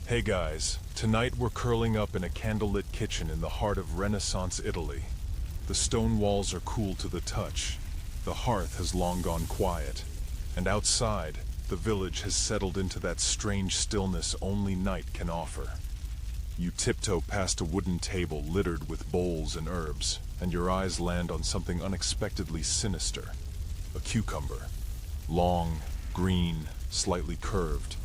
Hey guys, tonight we're curling up in a candlelit kitchen in the heart of Renaissance Italy. The stone walls are cool to the touch, the hearth has long gone quiet, and outside, the village has settled into that strange stillness only night can offer. You tiptoe past a wooden table littered with bowls and herbs, and your eyes land on something unexpectedly sinister. A cucumber. Long, green, slightly curved.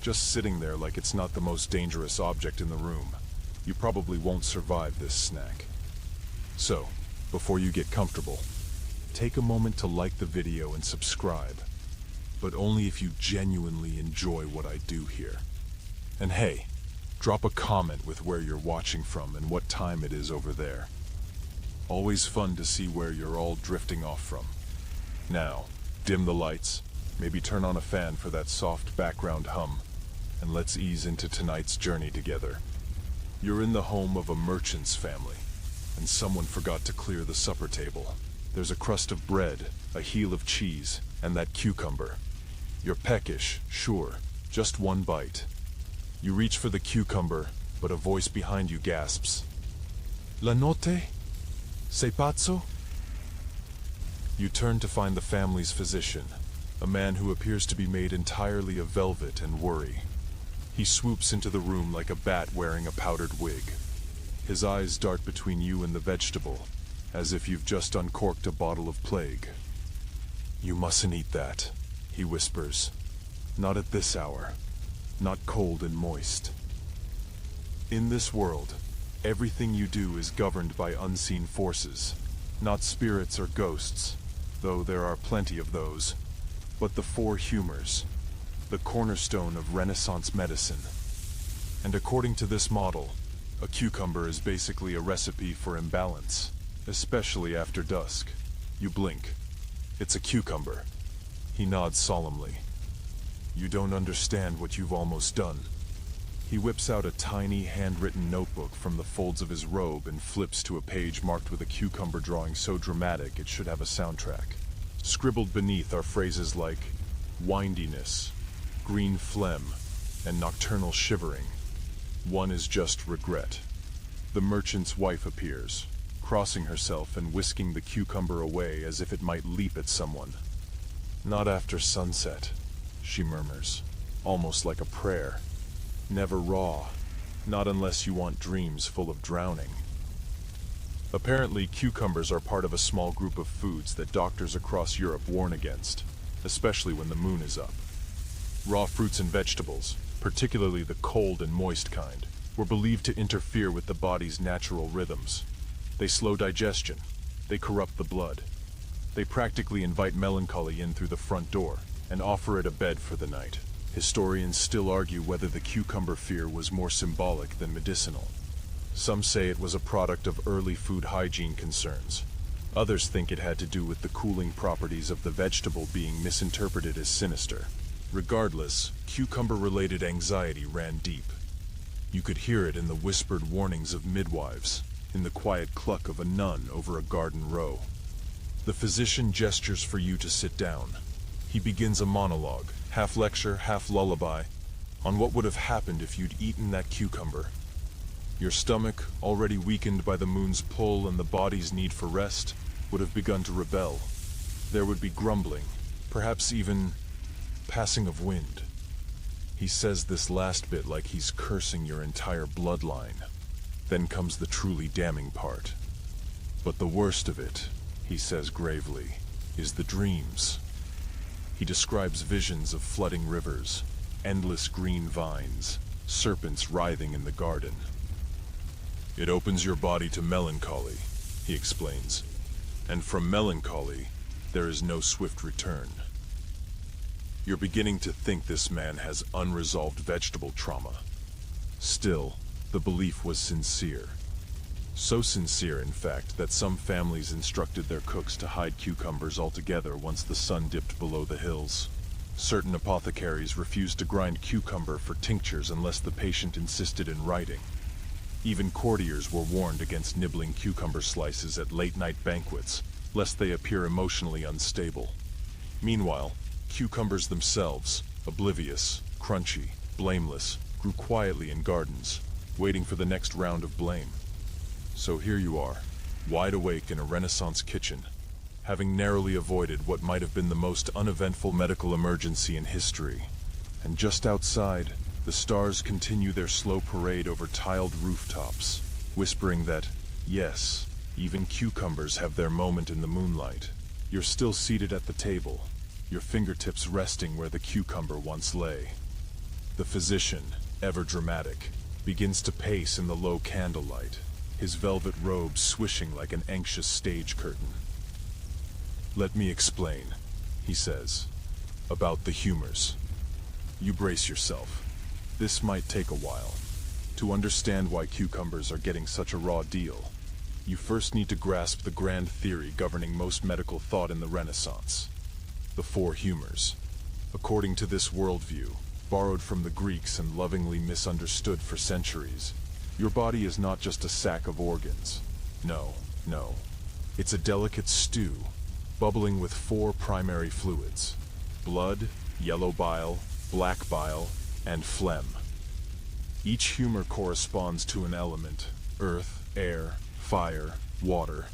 Just sitting there like it's not the most dangerous object in the room. You probably won't survive this snack. So, before you get comfortable, take a moment to like the video and subscribe. But only if you genuinely enjoy what I do here. And hey, drop a comment with where you're watching from and what time it is over there. Always fun to see where you're all drifting off from. Now, dim the lights, maybe turn on a fan for that soft background hum, and let's ease into tonight's journey together. You're in the home of a merchant's family, and someone forgot to clear the supper table. There's a crust of bread, a heel of cheese, and that cucumber. You're peckish, sure, just one bite. You reach for the cucumber, but a voice behind you gasps. La notte? Sei pazzo? You turn to find the family's physician, a man who appears to be made entirely of velvet and worry. He swoops into the room like a bat wearing a powdered wig. His eyes dart between you and the vegetable, as if you've just uncorked a bottle of plague. You mustn't eat that, he whispers. Not at this hour. Not cold and moist. In this world, everything you do is governed by unseen forces, not spirits or ghosts, though there are plenty of those, but the four humors, the cornerstone of Renaissance medicine. And according to this model, a cucumber is basically a recipe for imbalance, especially after dusk. You blink. It's a cucumber. He nods solemnly. You don't understand what you've almost done. He whips out a tiny handwritten notebook from the folds of his robe and flips to a page marked with a cucumber drawing so dramatic it should have a soundtrack. Scribbled beneath are phrases like windiness, green phlegm, and nocturnal shivering. One is just regret. The merchant's wife appears, crossing herself and whisking the cucumber away as if it might leap at someone. Not after sunset, she murmurs, almost like a prayer. Never raw, not unless you want dreams full of drowning. Apparently, cucumbers are part of a small group of foods that doctors across Europe warn against, especially when the moon is up. Raw fruits and vegetables, particularly the cold and moist kind, were believed to interfere with the body's natural rhythms. They slow digestion, they corrupt the blood. They practically invite melancholy in through the front door and offer it a bed for the night. Historians still argue whether the cucumber fear was more symbolic than medicinal. Some say it was a product of early food hygiene concerns. Others think it had to do with the cooling properties of the vegetable being misinterpreted as sinister. Regardless, cucumber-related anxiety ran deep. You could hear it in the whispered warnings of midwives, in the quiet cluck of a nun over a garden row. The physician gestures for you to sit down. He begins a monologue, half lecture, half lullaby, on what would have happened if you'd eaten that cucumber. Your stomach, already weakened by the moon's pull and the body's need for rest, would have begun to rebel. There would be grumbling, perhaps even passing of wind. He says this last bit like he's cursing your entire bloodline. Then comes the truly damning part. But the worst of it, he says gravely, is the dreams. He describes visions of flooding rivers, endless green vines, serpents writhing in the garden. It opens your body to melancholy, he explains, and from melancholy, there is no swift return. You're beginning to think this man has unresolved vegetable trauma. Still, the belief was sincere. So sincere, in fact, that some families instructed their cooks to hide cucumbers altogether once the sun dipped below the hills. Certain apothecaries refused to grind cucumber for tinctures unless the patient insisted in writing. Even courtiers were warned against nibbling cucumber slices at late-night banquets, lest they appear emotionally unstable. Meanwhile, cucumbers themselves, oblivious, crunchy, blameless, grew quietly in gardens, waiting for the next round of blame. So here you are, wide awake in a Renaissance kitchen, having narrowly avoided what might have been the most uneventful medical emergency in history. And just outside, the stars continue their slow parade over tiled rooftops, whispering that, yes, even cucumbers have their moment in the moonlight. You're still seated at the table, your fingertips resting where the cucumber once lay. The physician, ever dramatic, begins to pace in the low candlelight, his velvet robe swishing like an anxious stage curtain. "Let me explain," he says, "about the humors. You brace yourself. This might take a while. To understand why cucumbers are getting such a raw deal, you first need to grasp the grand theory governing most medical thought in the Renaissance. The four humors. According to this worldview, borrowed from the Greeks and lovingly misunderstood for centuries, your body is not just a sack of organs. No. It's a delicate stew, bubbling with four primary fluids: blood, yellow bile, black bile, and phlegm. Each humor corresponds to an element: earth, air, fire, water;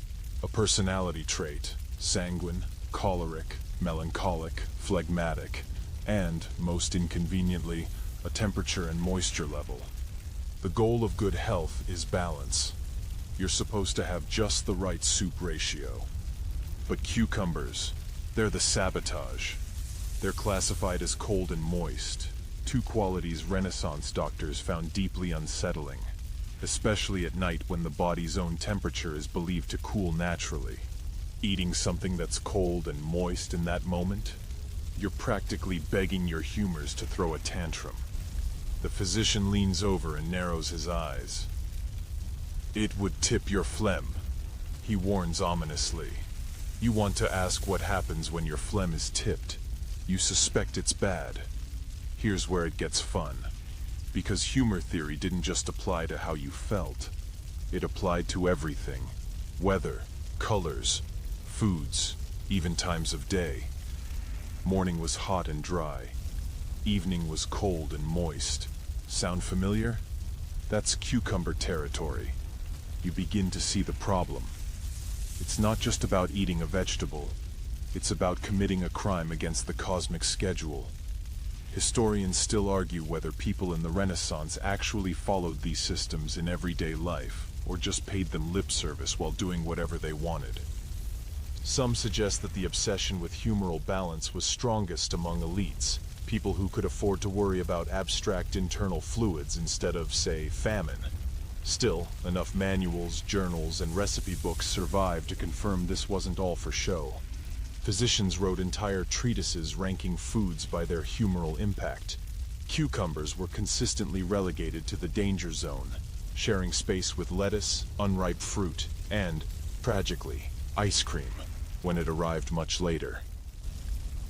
a personality trait: sanguine, choleric, melancholic, phlegmatic; and, most inconveniently, a temperature and moisture level. The goal of good health is balance. You're supposed to have just the right soup ratio. But cucumbers, they're the sabotage. They're classified as cold and moist, two qualities Renaissance doctors found deeply unsettling, especially at night when the body's own temperature is believed to cool naturally. Eating something that's cold and moist in that moment, you're practically begging your humors to throw a tantrum. The physician leans over and narrows his eyes. "It would tip your phlegm," he warns ominously. You want to ask what happens when your phlegm is tipped. You suspect it's bad. Here's where it gets fun. Because humor theory didn't just apply to how you felt. It applied to everything: weather, colors, foods, even times of day. Morning was hot and dry. Evening was cold and moist. Sound familiar? That's cucumber territory. You begin to see the problem. It's not just about eating a vegetable. It's about committing a crime against the cosmic schedule. Historians still argue whether people in the Renaissance actually followed these systems in everyday life, or just paid them lip service while doing whatever they wanted. Some suggest that the obsession with humoral balance was strongest among elites, people who could afford to worry about abstract internal fluids instead of, say, famine. Still, enough manuals, journals, and recipe books survived to confirm this wasn't all for show. Physicians wrote entire treatises ranking foods by their humoral impact. Cucumbers were consistently relegated to the danger zone, sharing space with lettuce, unripe fruit, and, tragically, ice cream, when it arrived much later.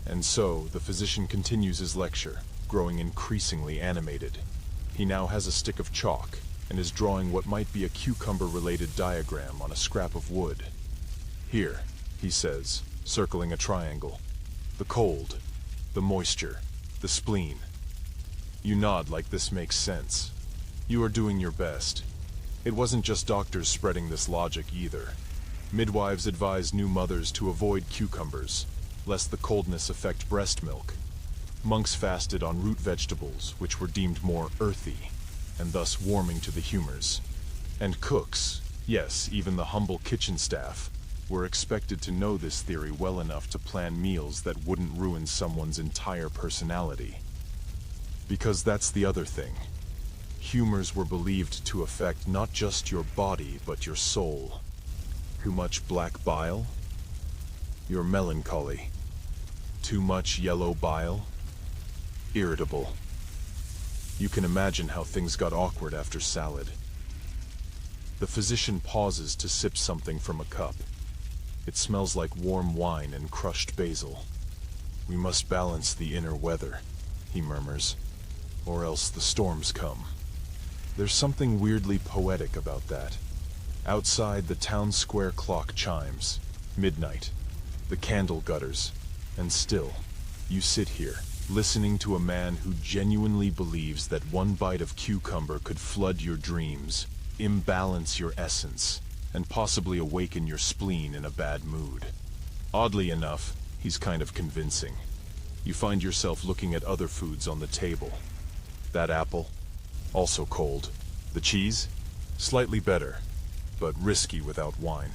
And so, the physician continues his lecture, growing increasingly animated. He now has a stick of chalk, and is drawing what might be a cucumber-related diagram on a scrap of wood. "Here," he says, circling a triangle. "The cold, the moisture, the spleen." You nod like this makes sense. You are doing your best. It wasn't just doctors spreading this logic either. Midwives advised new mothers to avoid cucumbers, lest the coldness affect breast milk. Monks fasted on root vegetables, which were deemed more earthy, and thus warming to the humors. And cooks, yes, even the humble kitchen staff, were expected to know this theory well enough to plan meals that wouldn't ruin someone's entire personality. Because that's the other thing. Humors were believed to affect not just your body, but your soul. Too much black bile? You're melancholy. Too much yellow bile? Irritable. You can imagine how things got awkward after salad. The physician pauses to sip something from a cup. It smells like warm wine and crushed basil. "We must balance the inner weather," he murmurs, "or else the storms come." There's something weirdly poetic about that. Outside, the town square clock chimes. Midnight. The candle gutters. And still, you sit here, listening to a man who genuinely believes that one bite of cucumber could flood your dreams, imbalance your essence, and possibly awaken your spleen in a bad mood. Oddly enough, he's kind of convincing. You find yourself looking at other foods on the table. That apple, also cold. The cheese, slightly better, but risky without wine.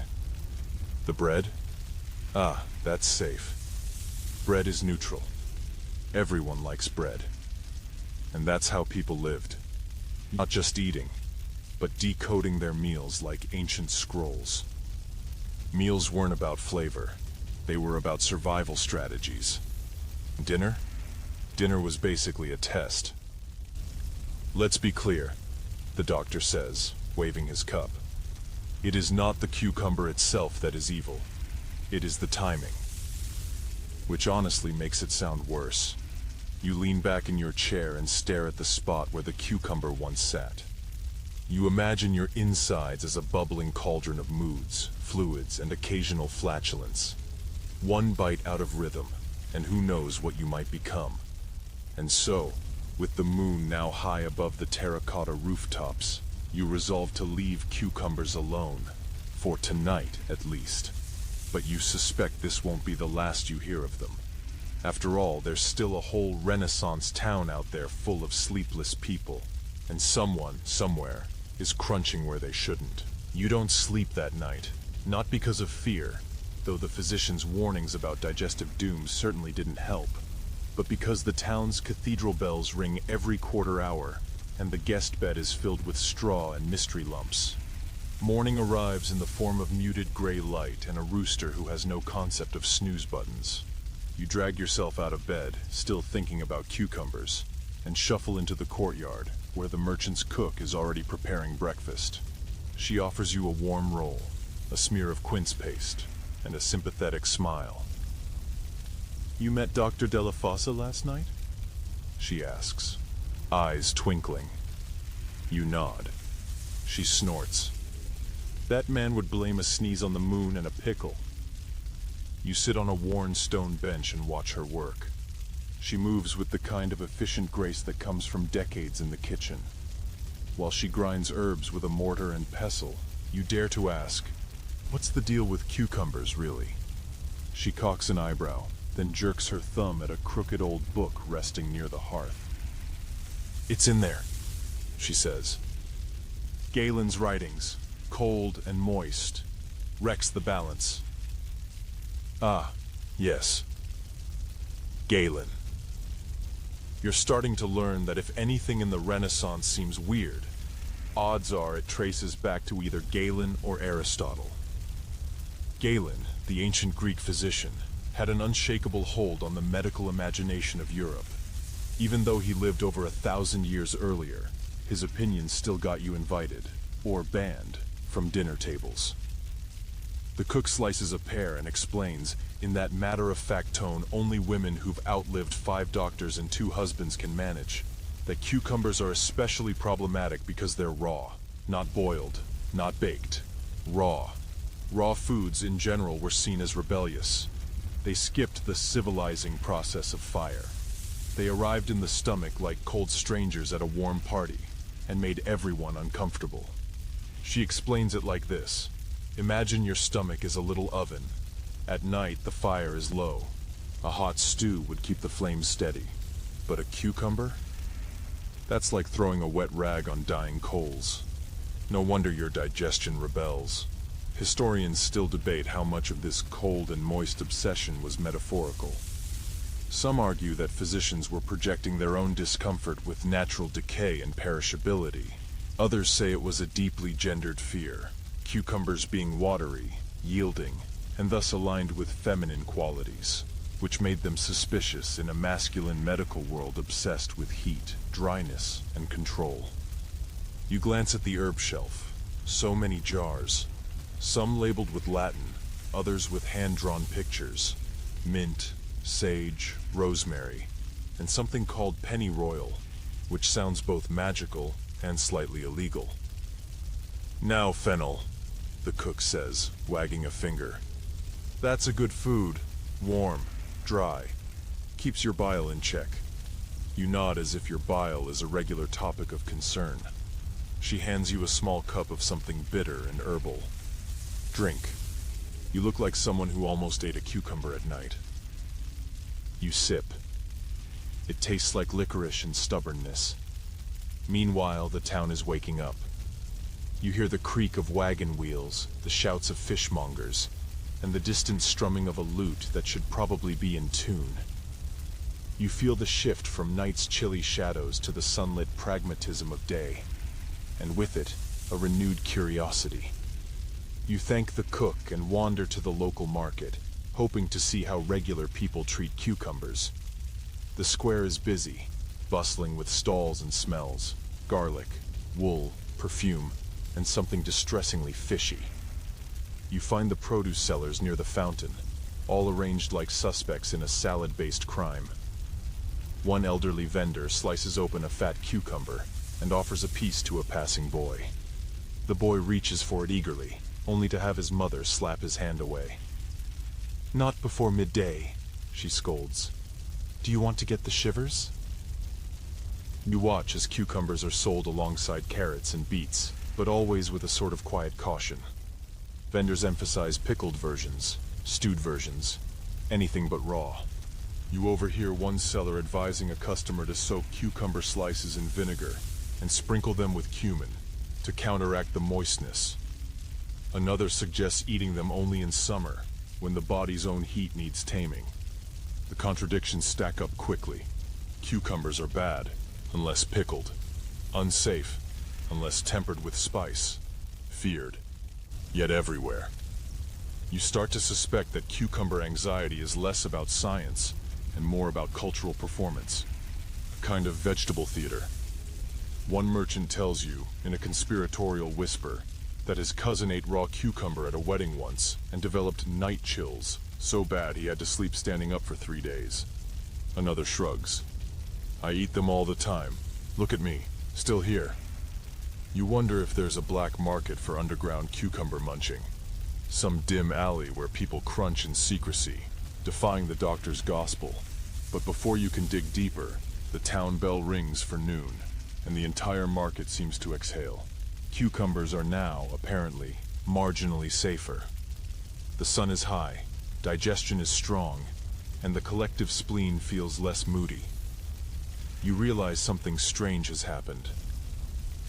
The bread? Ah, that's safe. Bread is neutral. Everyone likes bread. And that's how people lived. Not just eating, but decoding their meals like ancient scrolls. Meals weren't about flavor. They were about survival strategies. Dinner? Dinner was basically a test. Let's be clear, the doctor says, waving his cup. It is not the cucumber itself that is evil. It is the timing. Which honestly makes it sound worse. You lean back in your chair and stare at the spot where the cucumber once sat. You imagine your insides as a bubbling cauldron of moods, fluids, and occasional flatulence. One bite out of rhythm, and who knows what you might become. And so, with the moon now high above the terracotta rooftops, you resolve to leave cucumbers alone, for tonight at least. But you suspect this won't be the last you hear of them. After all, there's still a whole Renaissance town out there full of sleepless people, and someone, somewhere, is crunching where they shouldn't. You don't sleep that night, not because of fear, though the physician's warnings about digestive doom certainly didn't help, but because the town's cathedral bells ring every quarter hour, and the guest bed is filled with straw and mystery lumps. Morning arrives in the form of muted gray light and a rooster who has no concept of snooze buttons. You drag yourself out of bed, still thinking about cucumbers, and shuffle into the courtyard, where the merchant's cook is already preparing breakfast. She offers you a warm roll, a smear of quince paste, and a sympathetic smile. "You met Dr. Della Fossa last night?" she asks, eyes twinkling. You nod. She snorts. "That man would blame a sneeze on the moon and a pickle." You sit on a worn stone bench and watch her work. She moves with the kind of efficient grace that comes from decades in the kitchen. While she grinds herbs with a mortar and pestle, you dare to ask, "What's the deal with cucumbers, really?" She cocks an eyebrow, then jerks her thumb at a crooked old book resting near the hearth. "It's in there," she says. "Galen's writings, cold and moist, wrecks the balance." Ah, yes. Galen. You're starting to learn that if anything in the Renaissance seems weird, odds are it traces back to either Galen or Aristotle. Galen, the ancient Greek physician, had an unshakable hold on the medical imagination of Europe. Even though he lived over 1,000 years earlier, his opinions still got you invited, or banned, from dinner tables. The cook slices a pear and explains, in that matter-of-fact tone only women who've outlived 5 doctors and 2 husbands can manage, that cucumbers are especially problematic because they're raw, not boiled, not baked. Raw. Raw foods in general were seen as rebellious. They skipped the civilizing process of fire. They arrived in the stomach like cold strangers at a warm party, and made everyone uncomfortable. She explains it like this. Imagine your stomach is a little oven. At night, the fire is low. A hot stew would keep the flames steady. But a cucumber? That's like throwing a wet rag on dying coals. No wonder your digestion rebels. Historians still debate how much of this cold and moist obsession was metaphorical. Some argue that physicians were projecting their own discomfort with natural decay and perishability. Others say it was a deeply gendered fear, cucumbers being watery, yielding, and thus aligned with feminine qualities, which made them suspicious in a masculine medical world obsessed with heat, dryness, and control. You glance at the herb shelf. So many jars. Some labeled with Latin, others with hand-drawn pictures. Mint, sage, rosemary, and something called pennyroyal, which sounds both magical and slightly illegal. "Now, fennel," the cook says, wagging a finger. "That's a good food. Warm, dry. Keeps your bile in check. You nod as if your bile is a regular topic of concern. She hands you a small cup of something bitter and herbal. Drink. You look like someone who almost ate a cucumber at night. You sip. It tastes like licorice and stubbornness. Meanwhile, the town is waking up. You hear the creak of wagon wheels, the shouts of fishmongers, and the distant strumming of a lute that should probably be in tune. You feel the shift from night's chilly shadows to the sunlit pragmatism of day, and with it, a renewed curiosity. You thank the cook and wander to the local market, hoping to see how regular people treat cucumbers. The square is busy, bustling with stalls and smells: garlic, wool, perfume, and something distressingly fishy. You find the produce sellers near the fountain, all arranged like suspects in a salad-based crime. One elderly vendor slices open a fat cucumber and offers a piece to a passing boy. The boy reaches for it eagerly, only to have his mother slap his hand away. "Not before midday," she scolds. "Do you want to get the shivers?" You watch as cucumbers are sold alongside carrots and beets, but always with a sort of quiet caution. Vendors emphasize pickled versions, stewed versions, anything but raw. You overhear one seller advising a customer to soak cucumber slices in vinegar and sprinkle them with cumin to counteract the moistness. Another suggests eating them only in summer, when the body's own heat needs taming. The contradictions stack up quickly. Cucumbers are bad, unless pickled. Unsafe, unless tempered with spice. Feared, yet everywhere. You start to suspect that cucumber anxiety is less about science and more about cultural performance. A kind of vegetable theater. One merchant tells you, in a conspiratorial whisper, that his cousin ate raw cucumber at a wedding once and developed night chills, so bad he had to sleep standing up for 3 days. Another shrugs. "I eat them all the time. Look at me, still here." You wonder if there's a black market for underground cucumber munching. Some dim alley where people crunch in secrecy, defying the doctor's gospel. But before you can dig deeper, the town bell rings for noon, and the entire market seems to exhale. Cucumbers are now, apparently, marginally safer. The sun is high, digestion is strong, and the collective spleen feels less moody. You realize something strange has happened.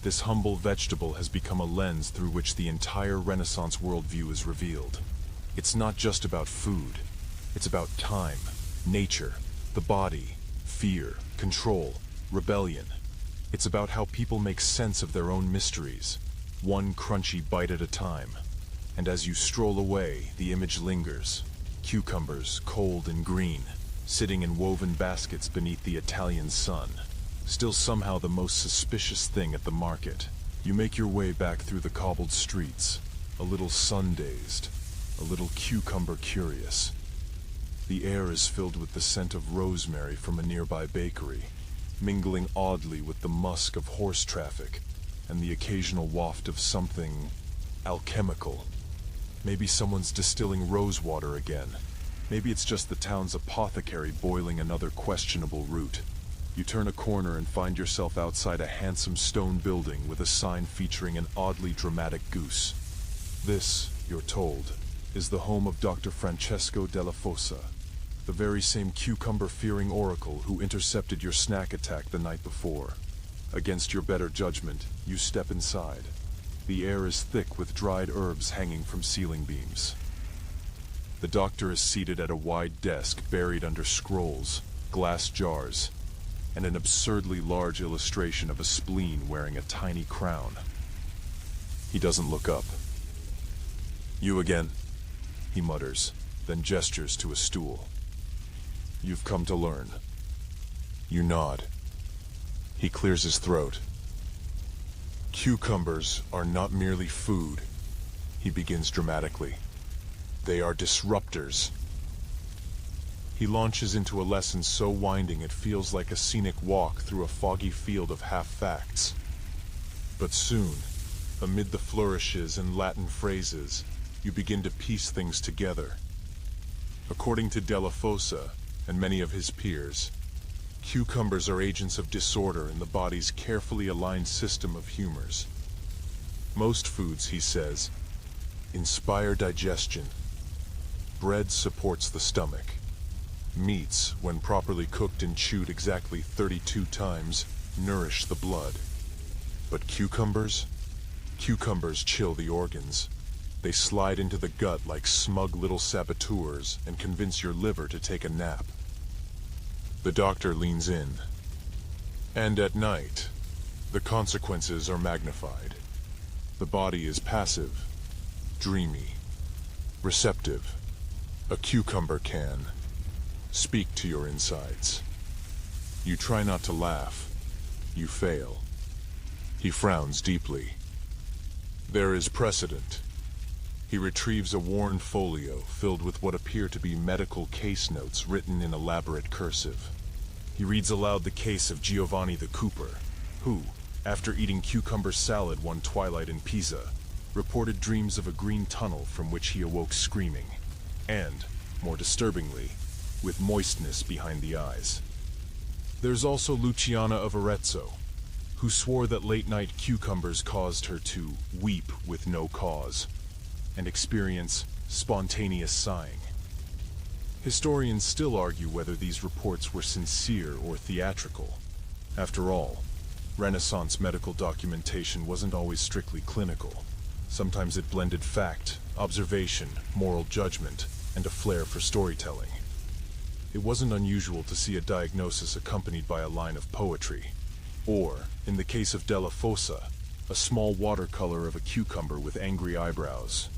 This humble vegetable has become a lens through which the entire Renaissance worldview is revealed. It's not just about food. It's about time, nature, the body, fear, control, rebellion. It's about how people make sense of their own mysteries, one crunchy bite at a time. And as you stroll away, the image lingers. Cucumbers, cold and green, sitting in woven baskets beneath the Italian sun. Still somehow the most suspicious thing at the market. You make your way back through the cobbled streets, a little sun-dazed, a little cucumber-curious. The air is filled with the scent of rosemary from a nearby bakery, mingling oddly with the musk of horse traffic and the occasional waft of something alchemical. Maybe someone's distilling rose water again. Maybe it's just the town's apothecary boiling another questionable root. You turn a corner and find yourself outside a handsome stone building with a sign featuring an oddly dramatic goose. This, you're told, is the home of Dr. Francesco della Fossa, the very same cucumber-fearing oracle who intercepted your snack attack the night before. Against your better judgment, you step inside. The air is thick with dried herbs hanging from ceiling beams. The doctor is seated at a wide desk buried under scrolls, glass jars, and an absurdly large illustration of a spleen wearing a tiny crown. He doesn't look up. "You again?" he mutters, then gestures to a stool. "You've come to learn." You nod. He clears his throat. "Cucumbers are not merely food," he begins dramatically. "They are disruptors." He launches into a lesson so winding it feels like a scenic walk through a foggy field of half-facts. But soon, amid the flourishes and Latin phrases, you begin to piece things together. According to Della Fossa, and many of his peers. Cucumbers are agents of disorder in the body's carefully aligned system of humors. Most foods, he says, inspire digestion. Bread supports the stomach. Meats, when properly cooked and chewed exactly 32 times, nourish the blood. But cucumbers? Cucumbers chill the organs. They slide into the gut like smug little saboteurs and convince your liver to take a nap. The doctor leans in. And at night, the consequences are magnified. The body is passive, dreamy, receptive. A cucumber can speak to your insides. You try not to laugh. You fail. He frowns deeply. There is precedent. He retrieves a worn folio filled with what appear to be medical case notes written in elaborate cursive. He reads aloud the case of Giovanni the Cooper, who, after eating cucumber salad one twilight in Pisa, reported dreams of a green tunnel from which he awoke screaming, and, more disturbingly, with moistness behind the eyes. There's also Luciana of Arezzo, who swore that late-night cucumbers caused her to weep with no cause, and experience spontaneous sighing. Historians still argue whether these reports were sincere or theatrical. After all, Renaissance medical documentation wasn't always strictly clinical. Sometimes it blended fact, observation, moral judgment, and a flair for storytelling. It wasn't unusual to see a diagnosis accompanied by a line of poetry, or, in the case of Della Fossa, a small watercolor of a cucumber with angry eyebrows.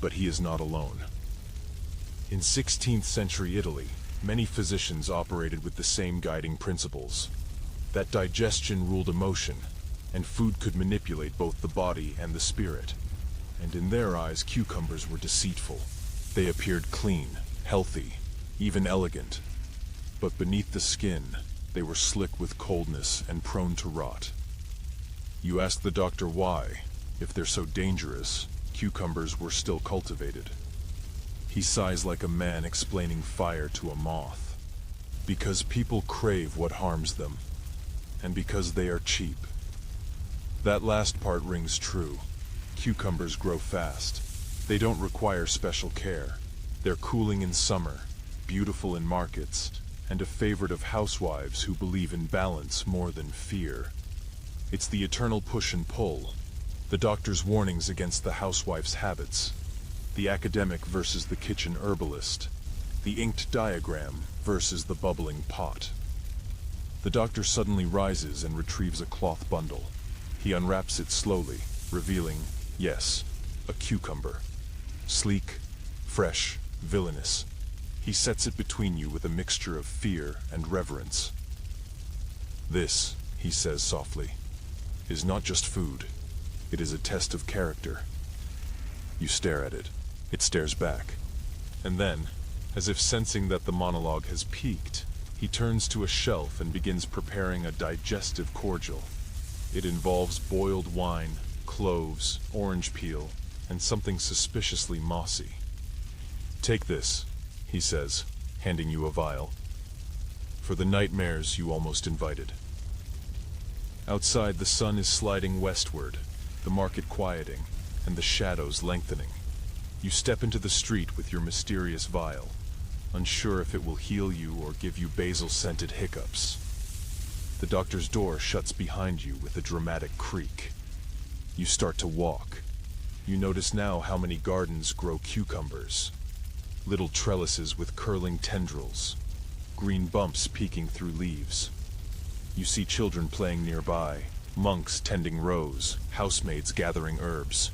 But he is not alone. In 16th century Italy, many physicians operated with the same guiding principles: that digestion ruled emotion, and food could manipulate both the body and the spirit. And in their eyes, cucumbers were deceitful. They appeared clean, healthy, even elegant. But beneath the skin, they were slick with coldness and prone to rot. You ask the doctor why, if they're so dangerous, cucumbers were still cultivated. He sighs like a man explaining fire to a moth. Because people crave what harms them, and because they are cheap. That last part rings true. Cucumbers grow fast. They don't require special care. They're cooling in summer, beautiful in markets, and a favorite of housewives who believe in balance more than fear. It's the eternal push and pull. The doctor's warnings against the housewife's habits, the academic versus the kitchen herbalist, the inked diagram versus the bubbling pot. The doctor suddenly rises and retrieves a cloth bundle. He unwraps it slowly, revealing, yes, a cucumber. Sleek, fresh, villainous. He sets it between you with a mixture of fear and reverence. This, he says softly, is not just food. It is a test of character. You stare at it. It stares back. And then, as if sensing that the monologue has peaked, he turns to a shelf and begins preparing a digestive cordial. It involves boiled wine, cloves, orange peel, and something suspiciously mossy. Take this, he says, handing you a vial, for the nightmares you almost invited. Outside, the sun is sliding westward, the market quieting, and the shadows lengthening. You step into the street with your mysterious vial, unsure if it will heal you or give you basil-scented hiccups. The doctor's door shuts behind you with a dramatic creak. You start to walk. You notice now how many gardens grow cucumbers. Little trellises with curling tendrils, green bumps peeking through leaves. You see children playing nearby, monks tending rows, housemaids gathering herbs.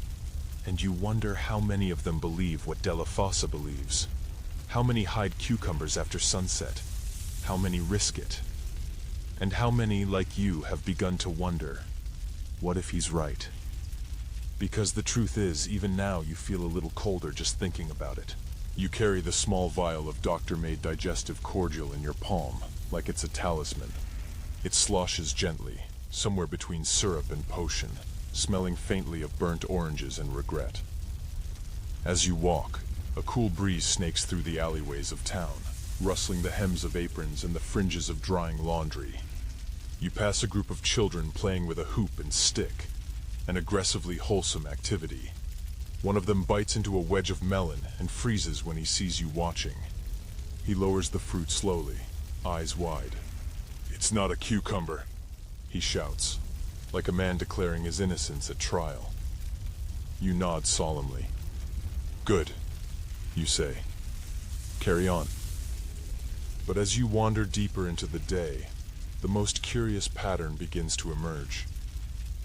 And you wonder how many of them believe what Della Fossa believes. How many hide cucumbers after sunset? How many risk it? And how many, like you, have begun to wonder, what if he's right? Because the truth is, even now you feel a little colder just thinking about it. You carry the small vial of doctor-made digestive cordial in your palm, like it's a talisman. It sloshes gently, somewhere between syrup and potion, smelling faintly of burnt oranges and regret. As you walk, a cool breeze snakes through the alleyways of town. rustling the hems of aprons and the fringes of drying laundry. You pass a group of children playing with a hoop and stick, an aggressively wholesome activity. One of them bites into a wedge of melon and freezes when he sees you watching. He lowers the fruit slowly, eyes wide. "It's not a cucumber," he shouts, like a man declaring his innocence at trial. You nod solemnly. "Good," you say. "Carry on." But as you wander deeper into the day, the most curious pattern begins to emerge.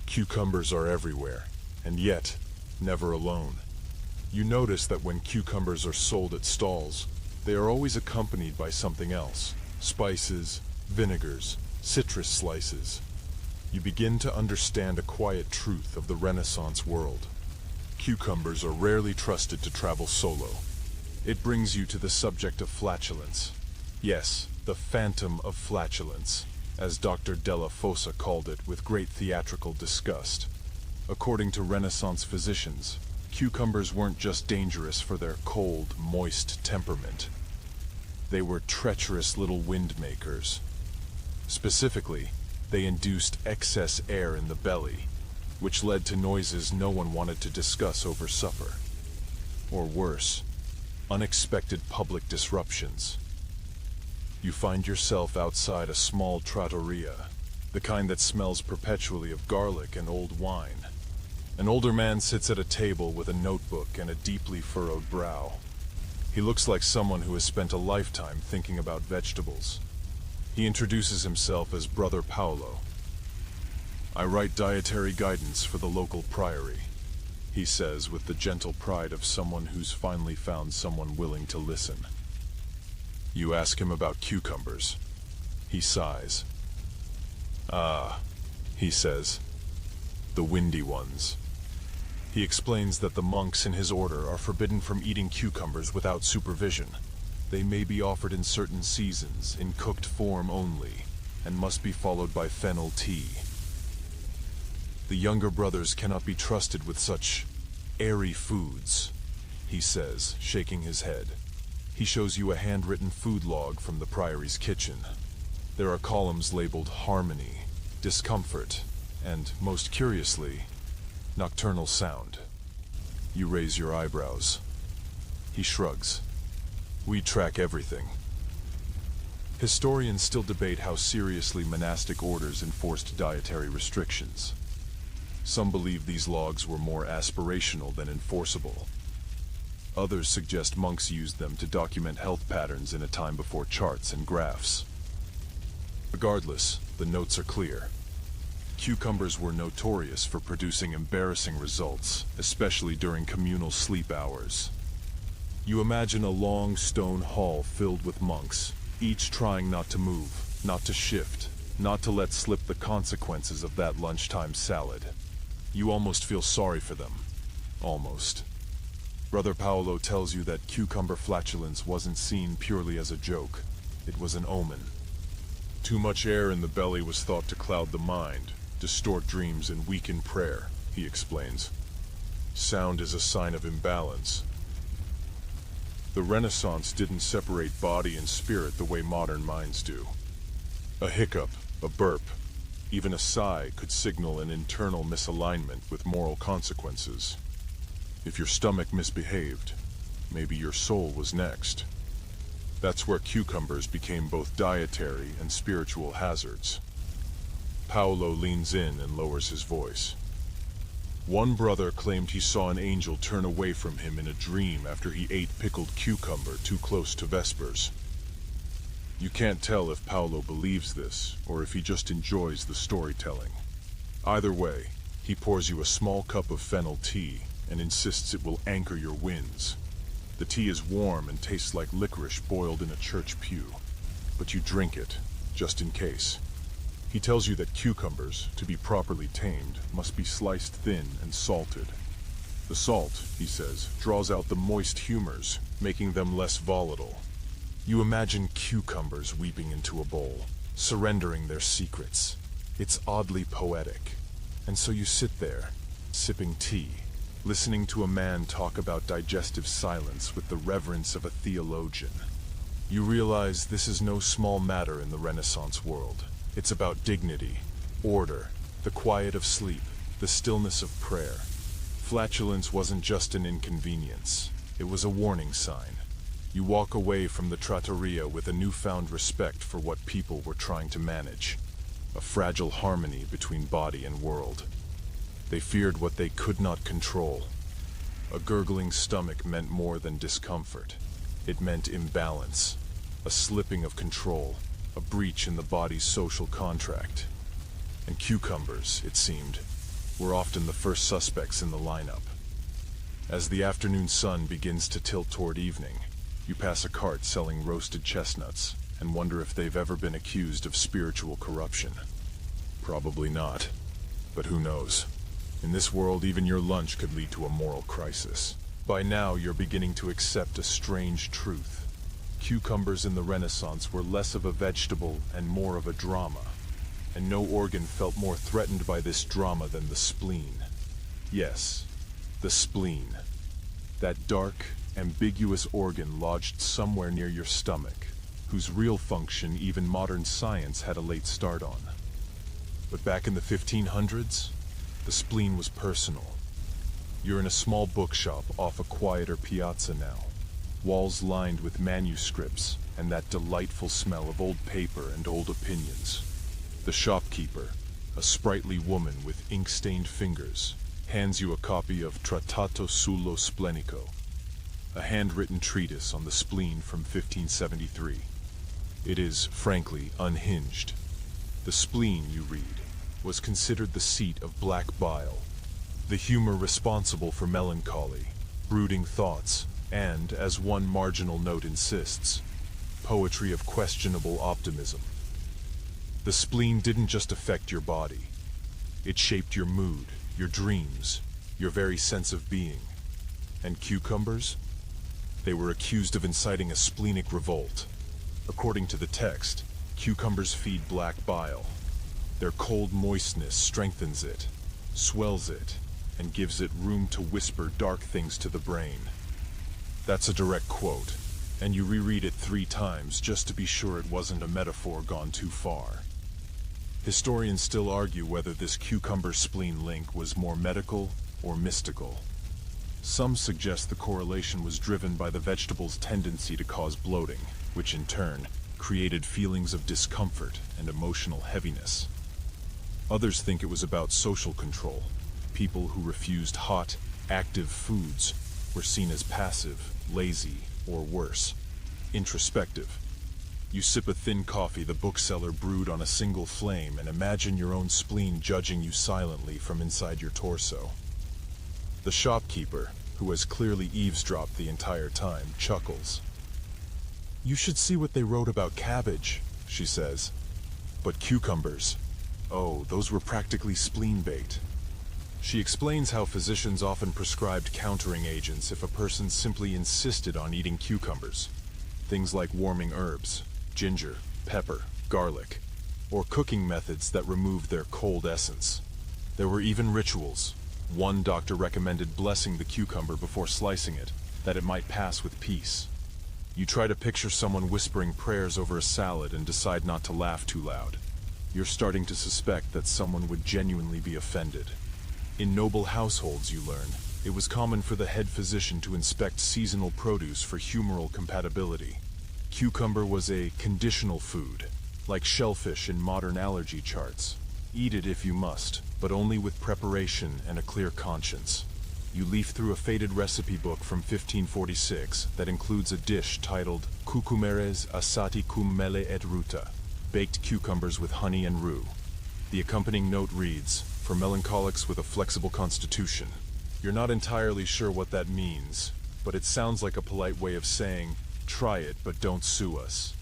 Cucumbers are everywhere, and yet, never alone. You notice that when cucumbers are sold at stalls, they are always accompanied by something else: spices, vinegars, citrus slices. You begin to understand a quiet truth of the Renaissance world. Cucumbers are rarely trusted to travel solo. It brings you to the subject of flatulence. Yes, the phantom of flatulence, as Dr. Della Fossa called it with great theatrical disgust. According to Renaissance physicians, cucumbers weren't just dangerous for their cold, moist temperament. They were treacherous little wind makers. Specifically, they induced excess air in the belly, which led to noises no one wanted to discuss over supper. Or worse, unexpected public disruptions. You find yourself outside a small trattoria, the kind that smells perpetually of garlic and old wine. An older man sits at a table with a notebook and a deeply furrowed brow. He looks like someone who has spent a lifetime thinking about vegetables. He introduces himself as Brother Paolo. "I write dietary guidance for the local priory," he says with the gentle pride of someone who's finally found someone willing to listen. You ask him about cucumbers. He sighs. "Ah," he says, "the windy ones." He explains that the monks in his order are forbidden from eating cucumbers without supervision. They may be offered in certain seasons, in cooked form only, and must be followed by fennel tea. The younger brothers cannot be trusted with such airy foods, he says, shaking his head. He shows you a handwritten food log from the priory's kitchen. There are columns labeled harmony, discomfort, and, most curiously, nocturnal sound. You raise your eyebrows. He shrugs. "We track everything." Historians still debate how seriously monastic orders enforced dietary restrictions. Some believe these logs were more aspirational than enforceable. Others suggest monks used them to document health patterns in a time before charts and graphs. Regardless, the notes are clear. Cucumbers were notorious for producing embarrassing results, especially during communal sleep hours. You imagine a long stone hall filled with monks, each trying not to move, not to shift, not to let slip the consequences of that lunchtime salad. You almost feel sorry for them. Almost. Brother Paolo tells you that cucumber flatulence wasn't seen purely as a joke. It was an omen. Too much air in the belly was thought to cloud the mind, distort dreams, and weaken prayer, he explains. Sound is a sign of imbalance. The Renaissance didn't separate body and spirit the way modern minds do. A hiccup, a burp, even a sigh could signal an internal misalignment with moral consequences. If your stomach misbehaved, maybe your soul was next. That's where cucumbers became both dietary and spiritual hazards. Paolo leans in and lowers his voice. One brother claimed he saw an angel turn away from him in a dream after he ate pickled cucumber too close to Vespers. You can't tell if Paolo believes this or if he just enjoys the storytelling. Either way, he pours you a small cup of fennel tea and insists it will anchor your winds. The tea is warm and tastes like licorice boiled in a church pew, but you drink it, just in case. He tells you that cucumbers, to be properly tamed, must be sliced thin and salted. The salt, he says, draws out the moist humors, making them less volatile. You imagine cucumbers weeping into a bowl, surrendering their secrets. It's oddly poetic. And so you sit there, sipping tea, listening to a man talk about digestive silence with the reverence of a theologian. You realize this is no small matter in the Renaissance world. It's about dignity, order, the quiet of sleep, the stillness of prayer. Flatulence wasn't just an inconvenience, it was a warning sign. You walk away from the trattoria with a newfound respect for what people were trying to manage, a fragile harmony between body and world. They feared what they could not control. A gurgling stomach meant more than discomfort. It meant imbalance, a slipping of control, a breach in the body's social contract. And cucumbers, it seemed, were often the first suspects in the lineup. As the afternoon sun begins to tilt toward evening, you pass a cart selling roasted chestnuts and wonder if they've ever been accused of spiritual corruption. Probably not, but who knows? In this world, even your lunch could lead to a moral crisis. By now, you're beginning to accept a strange truth. Cucumbers in the Renaissance were less of a vegetable and more of a drama. And no organ felt more threatened by this drama than the spleen. Yes, the spleen. That dark, ambiguous organ lodged somewhere near your stomach, whose real function even modern science had a late start on. But back in the 1500s, the spleen was personal. You're in a small bookshop off a quieter piazza now, walls lined with manuscripts and that delightful smell of old paper and old opinions. The shopkeeper, a sprightly woman with ink-stained fingers, hands you a copy of Trattato sullo splenico, a handwritten treatise on the spleen from 1573. It is, frankly, unhinged. The spleen, you read, was considered the seat of black bile, the humor responsible for melancholy, brooding thoughts, and, as one marginal note insists, poetry of questionable optimism. The spleen didn't just affect your body. It shaped your mood, your dreams, your very sense of being. And cucumbers? They were accused of inciting a splenic revolt. According to the text, cucumbers feed black bile. Their cold moistness strengthens it, swells it, and gives it room to whisper dark things to the brain. That's a direct quote, and you reread it 3 times just to be sure it wasn't a metaphor gone too far. Historians still argue whether this cucumber-spleen link was more medical or mystical. Some suggest the correlation was driven by the vegetable's tendency to cause bloating, which in turn created feelings of discomfort and emotional heaviness. Others think it was about social control. People who refused hot, active foods were seen as passive, lazy, or worse, introspective. You sip a thin coffee the bookseller brewed on a single flame and imagine your own spleen judging you silently from inside your torso. The shopkeeper, who has clearly eavesdropped the entire time, chuckles. "You should see what they wrote about cabbage," she says. "But cucumbers, oh, those were practically spleen bait." She explains how physicians often prescribed countering agents if a person simply insisted on eating cucumbers. Things like warming herbs, ginger, pepper, garlic, or cooking methods that removed their cold essence. There were even rituals. One doctor recommended blessing the cucumber before slicing it, that it might pass with peace. You try to picture someone whispering prayers over a salad and decide not to laugh too loud. You're starting to suspect that someone would genuinely be offended. In noble households, you learn, it was common for the head physician to inspect seasonal produce for humoral compatibility. Cucumber was a conditional food, like shellfish in modern allergy charts. Eat it if you must, but only with preparation and a clear conscience. You leaf through a faded recipe book from 1546 that includes a dish titled Cucumeres assati cum mele et ruta, baked cucumbers with honey and rue. The accompanying note reads, "For melancholics with a flexible constitution." You're not entirely sure what that means, but it sounds like a polite way of saying, try it but don't sue us.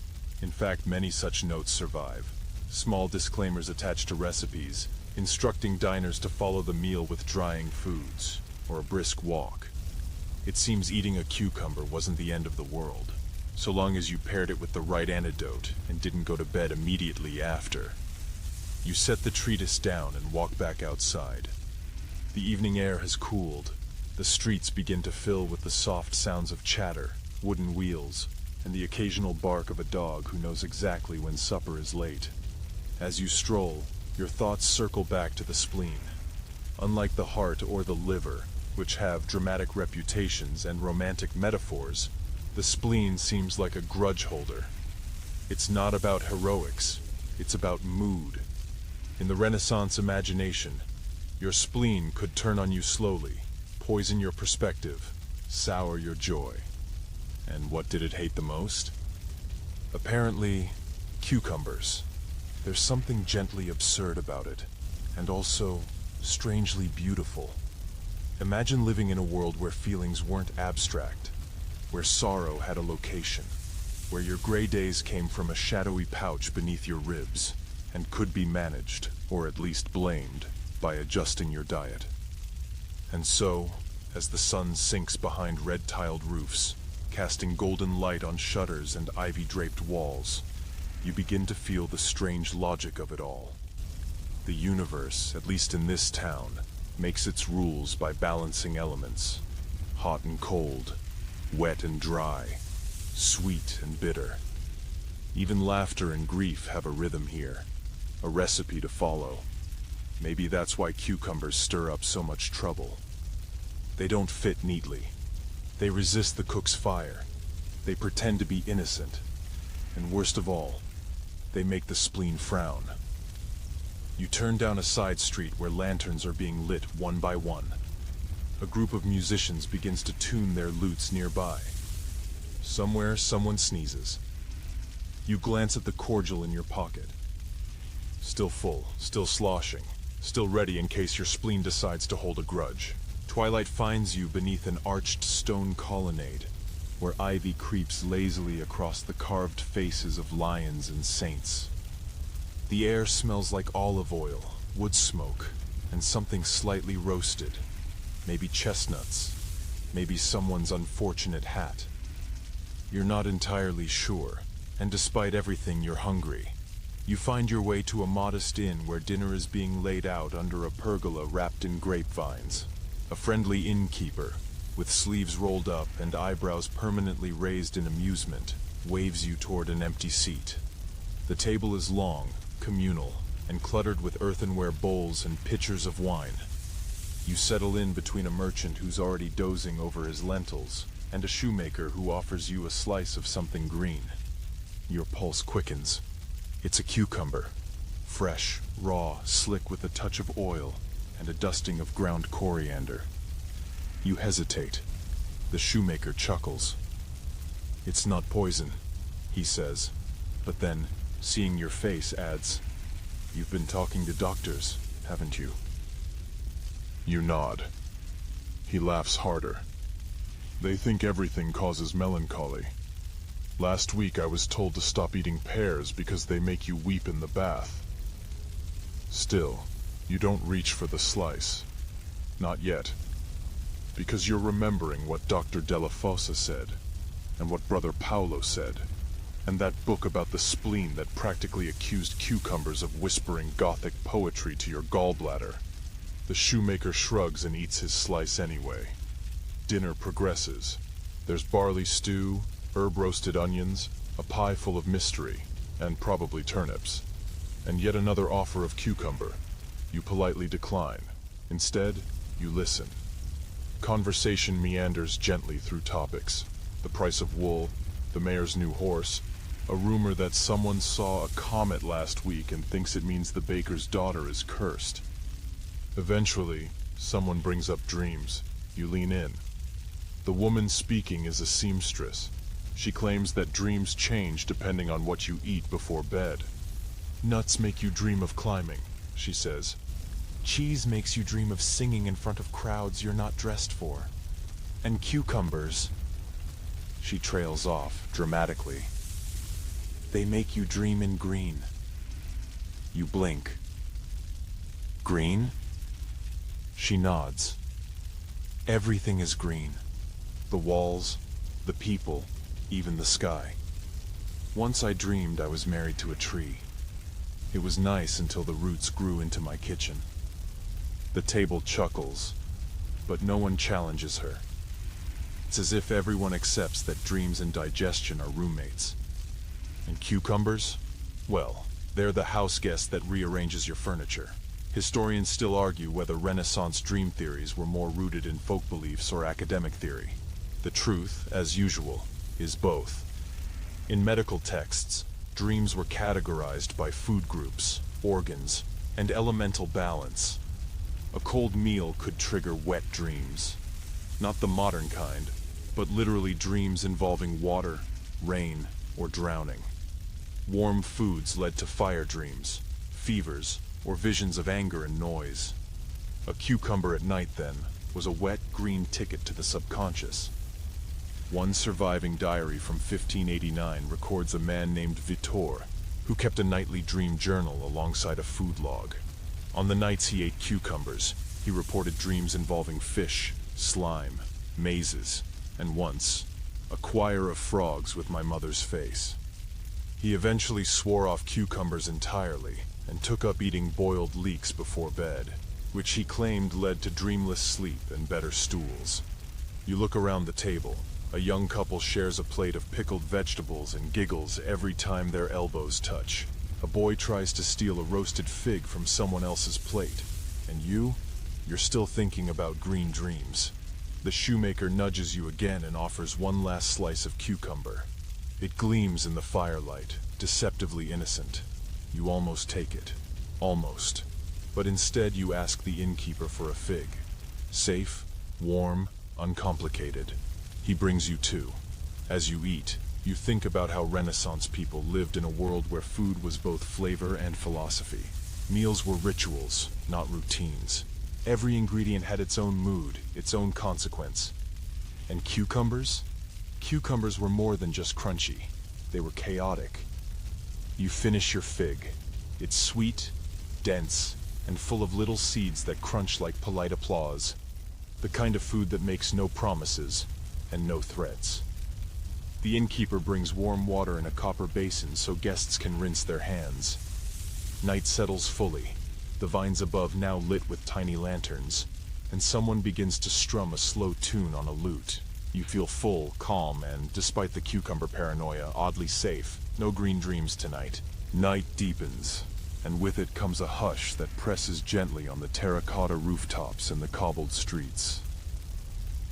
In fact, many such notes survive. Small disclaimers attached to recipes, instructing diners to follow the meal with drying foods, or a brisk walk. It seems eating a cucumber wasn't the end of the world, so long as you paired it with the right antidote and didn't go to bed immediately after. You set the treatise down and walk back outside. The evening air has cooled. The streets begin to fill with the soft sounds of chatter, wooden wheels, and the occasional bark of a dog who knows exactly when supper is late. As you stroll, your thoughts circle back to the spleen. Unlike the heart or the liver, which have dramatic reputations and romantic metaphors, the spleen seems like a grudge holder. It's not about heroics, it's about mood. In the Renaissance imagination, your spleen could turn on you slowly, poison your perspective, sour your joy. And what did it hate the most? Apparently, cucumbers. There's something gently absurd about it, and also strangely beautiful. Imagine living in a world where feelings weren't abstract, where sorrow had a location, where your gray days came from a shadowy pouch beneath your ribs, and could be managed, or at least blamed, by adjusting your diet. And so, as the sun sinks behind red-tiled roofs, casting golden light on shutters and ivy-draped walls, you begin to feel the strange logic of it all. The universe, at least in this town, makes its rules by balancing elements. Hot and cold, wet and dry, sweet and bitter. Even laughter and grief have a rhythm here, a recipe to follow. Maybe that's why cucumbers stir up so much trouble. They don't fit neatly. They resist the cook's fire. They pretend to be innocent. And worst of all, they make the spleen frown. You turn down a side street where lanterns are being lit one by one. A group of musicians begins to tune their lutes nearby. Somewhere, someone sneezes. You glance at the cordial in your pocket. Still full, still sloshing, still ready in case your spleen decides to hold a grudge. Twilight finds you beneath an arched stone colonnade, where ivy creeps lazily across the carved faces of lions and saints. The air smells like olive oil, wood smoke, and something slightly roasted. Maybe chestnuts, maybe someone's unfortunate hat. You're not entirely sure, and despite everything you're hungry. You find your way to a modest inn where dinner is being laid out under a pergola wrapped in grapevines. A friendly innkeeper, with sleeves rolled up and eyebrows permanently raised in amusement, waves you toward an empty seat. The table is long, communal, and cluttered with earthenware bowls and pitchers of wine. You settle in between a merchant who's already dozing over his lentils and a shoemaker who offers you a slice of something green. Your pulse quickens. It's a cucumber. Fresh, raw, slick with a touch of oil and a dusting of ground coriander. You hesitate. The shoemaker chuckles. "It's not poison," he says, but then, seeing your face, adds, "You've been talking to doctors, haven't you?" You nod. He laughs harder. "They think everything causes melancholy. Last week I was told to stop eating pears because they make you weep in the bath. Still, you don't reach for the slice. Not yet. Because you're remembering what Dr. Della Fossa said, and what Brother Paolo said, and that book about the spleen that practically accused cucumbers of whispering Gothic poetry to your gallbladder." The shoemaker shrugs and eats his slice anyway. Dinner progresses. There's barley stew, herb-roasted onions, a pie full of mystery, and probably turnips. And yet another offer of cucumber. You politely decline. Instead, you listen. Conversation meanders gently through topics. The price of wool, the mayor's new horse, a rumor that someone saw a comet last week and thinks it means the baker's daughter is cursed. Eventually, someone brings up dreams. You lean in. The woman speaking is a seamstress. She claims that dreams change depending on what you eat before bed. "Nuts make you dream of climbing," she says. "Cheese makes you dream of singing in front of crowds you're not dressed for. And cucumbers," she trails off dramatically, "they make you dream in green." You blink. "Green?" She nods. Everything is green. The walls, the people, even the sky. Once I dreamed I was married to a tree. It was nice until the roots grew into my kitchen. The table chuckles, but no one challenges her. It's as if everyone accepts that dreams and digestion are roommates. And cucumbers? Well, they're the house guest that rearranges your furniture. Historians still argue whether Renaissance dream theories were more rooted in folk beliefs or academic theory. The truth, as usual, is both. In medical texts, dreams were categorized by food groups, organs, and elemental balance. A cold meal could trigger wet dreams. Not the modern kind, but literally dreams involving water, rain, or drowning. Warm foods led to fire dreams, fevers, or visions of anger and noise. A cucumber at night, then, was a wet green ticket to the subconscious. One surviving diary from 1589 records a man named Vitor, who kept a nightly dream journal alongside a food log. On the nights he ate cucumbers, he reported dreams involving fish, slime, mazes, and once, a choir of frogs with my mother's face. He eventually swore off cucumbers entirely and took up eating boiled leeks before bed, which he claimed led to dreamless sleep and better stools. You look around the table. A young couple shares a plate of pickled vegetables and giggles every time their elbows touch. A boy tries to steal a roasted fig from someone else's plate. And you're still thinking about green dreams. The shoemaker nudges you again and offers one last slice of cucumber. It gleams in the firelight, deceptively innocent. You almost take it. Almost. But instead you ask the innkeeper for a fig. Safe, warm, uncomplicated. He brings you two. As you eat, you think about how Renaissance people lived in a world where food was both flavor and philosophy. Meals were rituals, not routines. Every ingredient had its own mood, its own consequence. And cucumbers? Cucumbers were more than just crunchy. They were chaotic. You finish your fig. It's sweet, dense, and full of little seeds that crunch like polite applause. The kind of food that makes no promises and no threats. The innkeeper brings warm water in a copper basin so guests can rinse their hands. Night settles fully, the vines above now lit with tiny lanterns, and someone begins to strum a slow tune on a lute. You feel full, calm, and, despite the cucumber paranoia, oddly safe. No green dreams tonight. Night deepens, and with it comes a hush that presses gently on the terracotta rooftops and the cobbled streets.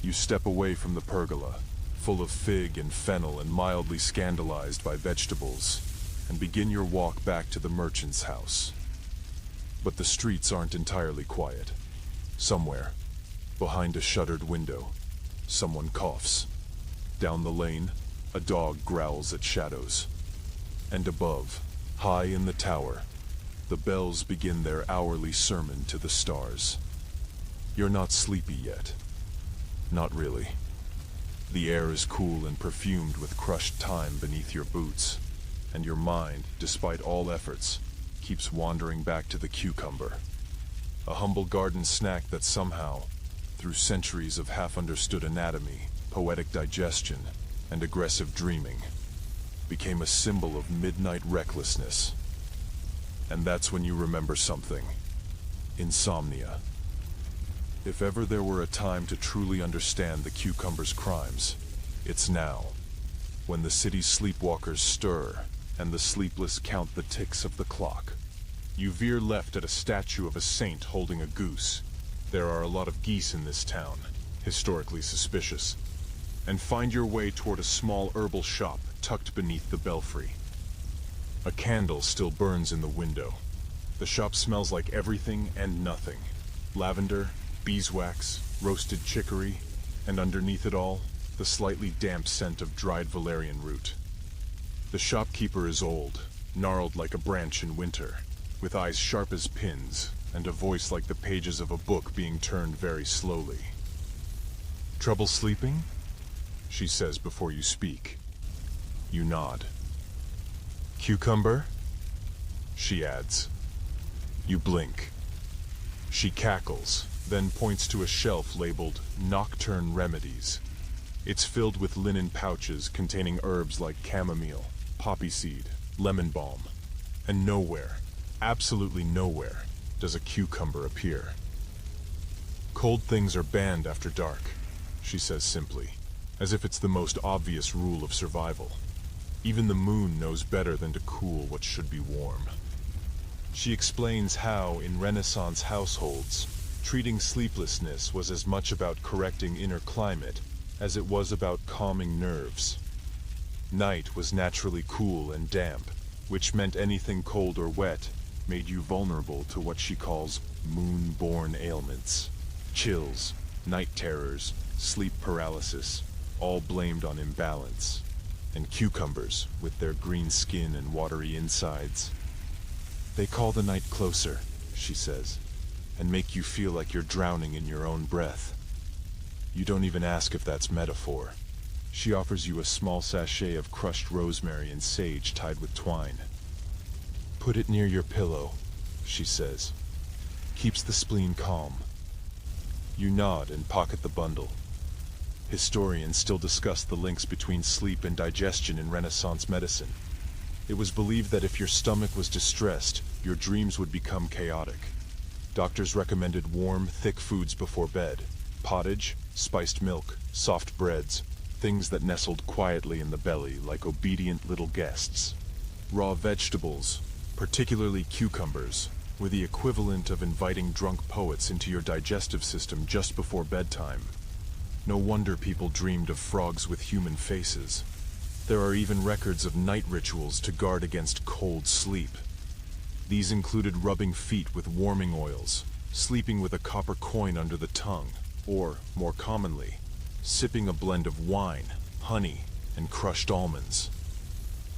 You step away from the pergola, full of fig and fennel and mildly scandalized by vegetables, and begin your walk back to the merchant's house. But the streets aren't entirely quiet. Somewhere, behind a shuttered window, someone coughs. Down the lane, a dog growls at shadows. And above, high in the tower, the bells begin their hourly sermon to the stars. You're not sleepy yet. Not really. The air is cool and perfumed with crushed time beneath your boots, and your mind, despite all efforts, keeps wandering back to the cucumber. A humble garden snack that somehow, through centuries of half-understood anatomy, poetic digestion, and aggressive dreaming, became a symbol of midnight recklessness. And that's when you remember something. Insomnia. If ever there were a time to truly understand the cucumber's crimes, it's now, when the city's sleepwalkers stir and the sleepless count the ticks of the clock. You veer left at a statue of a saint holding a goose. There are a lot of geese in this town, historically suspicious. And find your way toward a small herbal shop tucked beneath the belfry. A candle still burns in the window. The shop smells like everything and nothing. Lavender, beeswax, roasted chicory, and underneath it all, the slightly damp scent of dried valerian root. The shopkeeper is old, gnarled like a branch in winter, with eyes sharp as pins, and a voice like the pages of a book being turned very slowly. "Trouble sleeping?" she says before you speak. You nod. "Cucumber?" she adds. You blink. She cackles, then points to a shelf labeled Nocturne Remedies. It's filled with linen pouches containing herbs like chamomile, poppy seed, lemon balm. And nowhere, absolutely nowhere, does a cucumber appear. "Cold things are banned after dark," she says simply, as if it's the most obvious rule of survival. Even the moon knows better than to cool what should be warm. She explains how, in Renaissance households, treating sleeplessness was as much about correcting inner climate as it was about calming nerves. Night was naturally cool and damp, which meant anything cold or wet made you vulnerable to what she calls moon-borne ailments. Chills, night terrors, sleep paralysis, all blamed on imbalance. And cucumbers, with their green skin and watery insides. They call the night closer, she says, and make you feel like you're drowning in your own breath. You don't even ask if that's metaphor. She offers you a small sachet of crushed rosemary and sage tied with twine. Put it near your pillow, she says. Keeps the spleen calm. You nod and pocket the bundle. Historians still discuss the links between sleep and digestion in Renaissance medicine. It was believed that if your stomach was distressed, your dreams would become chaotic. Doctors recommended warm, thick foods before bed. Pottage, spiced milk, soft breads, things that nestled quietly in the belly like obedient little guests. Raw vegetables, particularly cucumbers, were the equivalent of inviting drunk poets into your digestive system just before bedtime. No wonder people dreamed of frogs with human faces. There are even records of night rituals to guard against cold sleep. These included rubbing feet with warming oils, sleeping with a copper coin under the tongue, or, more commonly, sipping a blend of wine, honey, and crushed almonds.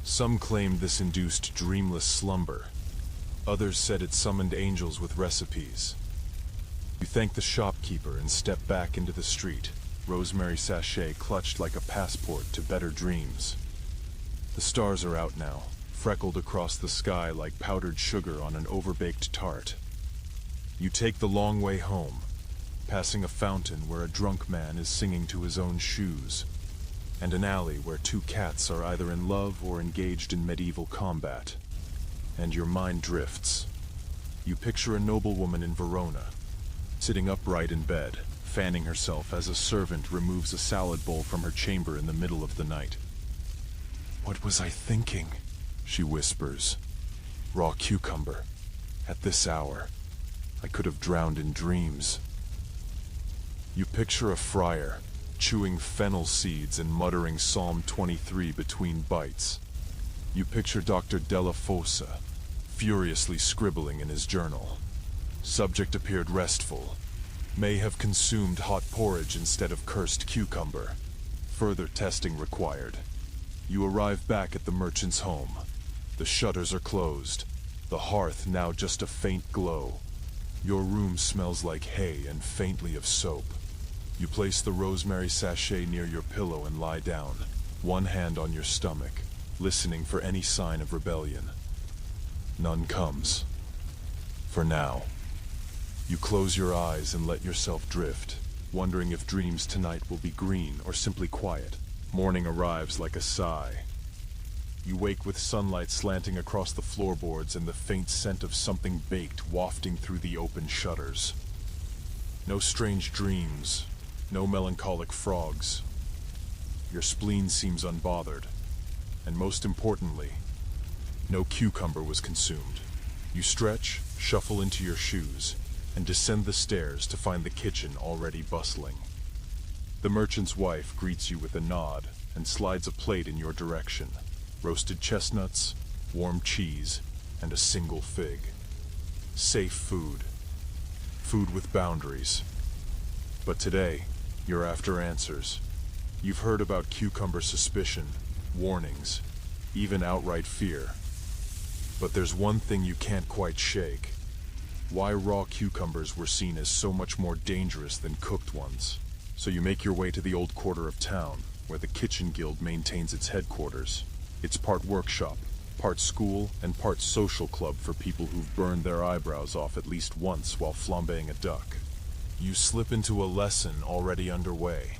Some claimed this induced dreamless slumber. Others said it summoned angels with recipes. You thank the shopkeeper and step back into the street, rosemary sachet clutched like a passport to better dreams. The stars are out now, freckled across the sky like powdered sugar on an overbaked tart. You take the long way home, passing a fountain where a drunk man is singing to his own shoes, and an alley where two cats are either in love or engaged in medieval combat. And your mind drifts. You picture a noblewoman in Verona, sitting upright in bed, fanning herself as a servant removes a salad bowl from her chamber in the middle of the night. "What was I thinking?" she whispers. "Raw cucumber. At this hour. I could have drowned in dreams." You picture a friar, chewing fennel seeds and muttering Psalm 23 between bites. You picture Dr. Della Fossa, furiously scribbling in his journal. Subject appeared restful. May have consumed hot porridge instead of cursed cucumber. Further testing required. You arrive back at the merchant's home. The shutters are closed, the hearth now just a faint glow. Your room smells like hay and faintly of soap. You place the rosemary sachet near your pillow and lie down, one hand on your stomach, listening for any sign of rebellion. None comes. For now. You close your eyes and let yourself drift, wondering if dreams tonight will be green or simply quiet. Morning arrives like a sigh. You wake with sunlight slanting across the floorboards and the faint scent of something baked wafting through the open shutters. No strange dreams, no melancholic frogs. Your spleen seems unbothered, and most importantly, no cucumber was consumed. You stretch, shuffle into your shoes, and descend the stairs to find the kitchen already bustling. The merchant's wife greets you with a nod and slides a plate in your direction. Roasted chestnuts, warm cheese, and a single fig. Safe food. Food with boundaries. But today, you're after answers. You've heard about cucumber suspicion, warnings, even outright fear. But there's one thing you can't quite shake. Why raw cucumbers were seen as so much more dangerous than cooked ones. So you make your way to the old quarter of town, where the Kitchen Guild maintains its headquarters. It's part workshop, part school, and part social club for people who've burned their eyebrows off at least once while flambeing a duck. You slip into a lesson already underway.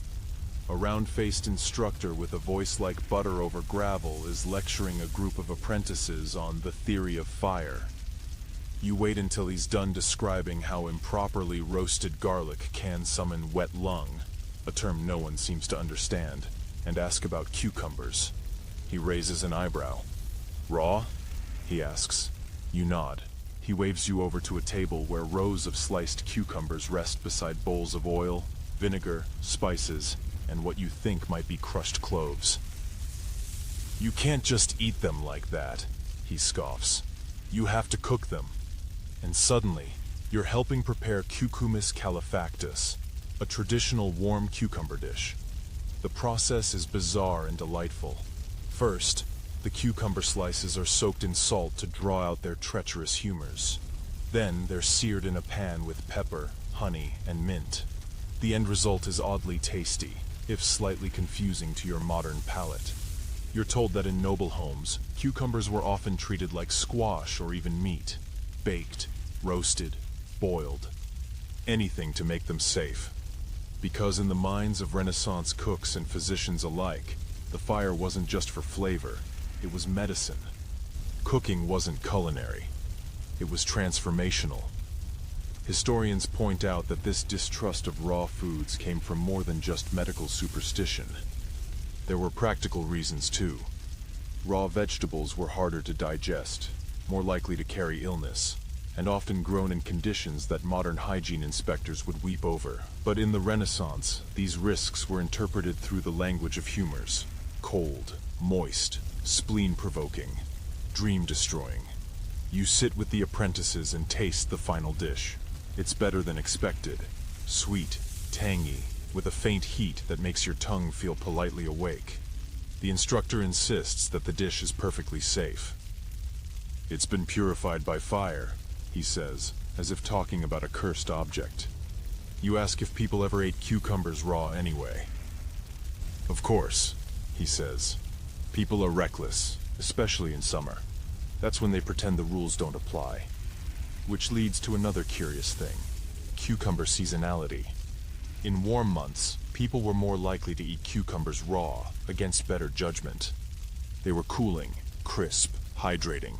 A round-faced instructor with a voice like butter over gravel is lecturing a group of apprentices on the theory of fire. You wait until he's done describing how improperly roasted garlic can summon wet lung, a term no one seems to understand, and ask about cucumbers. He raises an eyebrow. Raw? He asks. You nod. He waves you over to a table where rows of sliced cucumbers rest beside bowls of oil, vinegar, spices, and what you think might be crushed cloves. You can't just eat them like that, he scoffs. You have to cook them. And suddenly, you're helping prepare cucumis calefactus, a traditional warm cucumber dish. The process is bizarre and delightful. First, the cucumber slices are soaked in salt to draw out their treacherous humors. Then they're seared in a pan with pepper, honey, and mint. The end result is oddly tasty, if slightly confusing to your modern palate. You're told that in noble homes, cucumbers were often treated like squash or even meat, baked, roasted, boiled, anything to make them safe. Because in the minds of Renaissance cooks and physicians alike, the fire wasn't just for flavor, it was medicine. Cooking wasn't culinary, it was transformational. Historians point out that this distrust of raw foods came from more than just medical superstition. There were practical reasons too. Raw vegetables were harder to digest, more likely to carry illness, and often grown in conditions that modern hygiene inspectors would weep over. But in the Renaissance, these risks were interpreted through the language of humors: cold, moist, spleen-provoking, dream-destroying. You sit with the apprentices and taste the final dish. It's better than expected. Sweet, tangy, with a faint heat that makes your tongue feel politely awake. The instructor insists that the dish is perfectly safe. It's been purified by fire, he says, as if talking about a cursed object. You ask if people ever ate cucumbers raw anyway. Of course, he says. People are reckless, especially in summer. That's when they pretend the rules don't apply. Which leads to another curious thing: cucumber seasonality. In warm months, people were more likely to eat cucumbers raw, against better judgment. They were cooling, crisp, hydrating.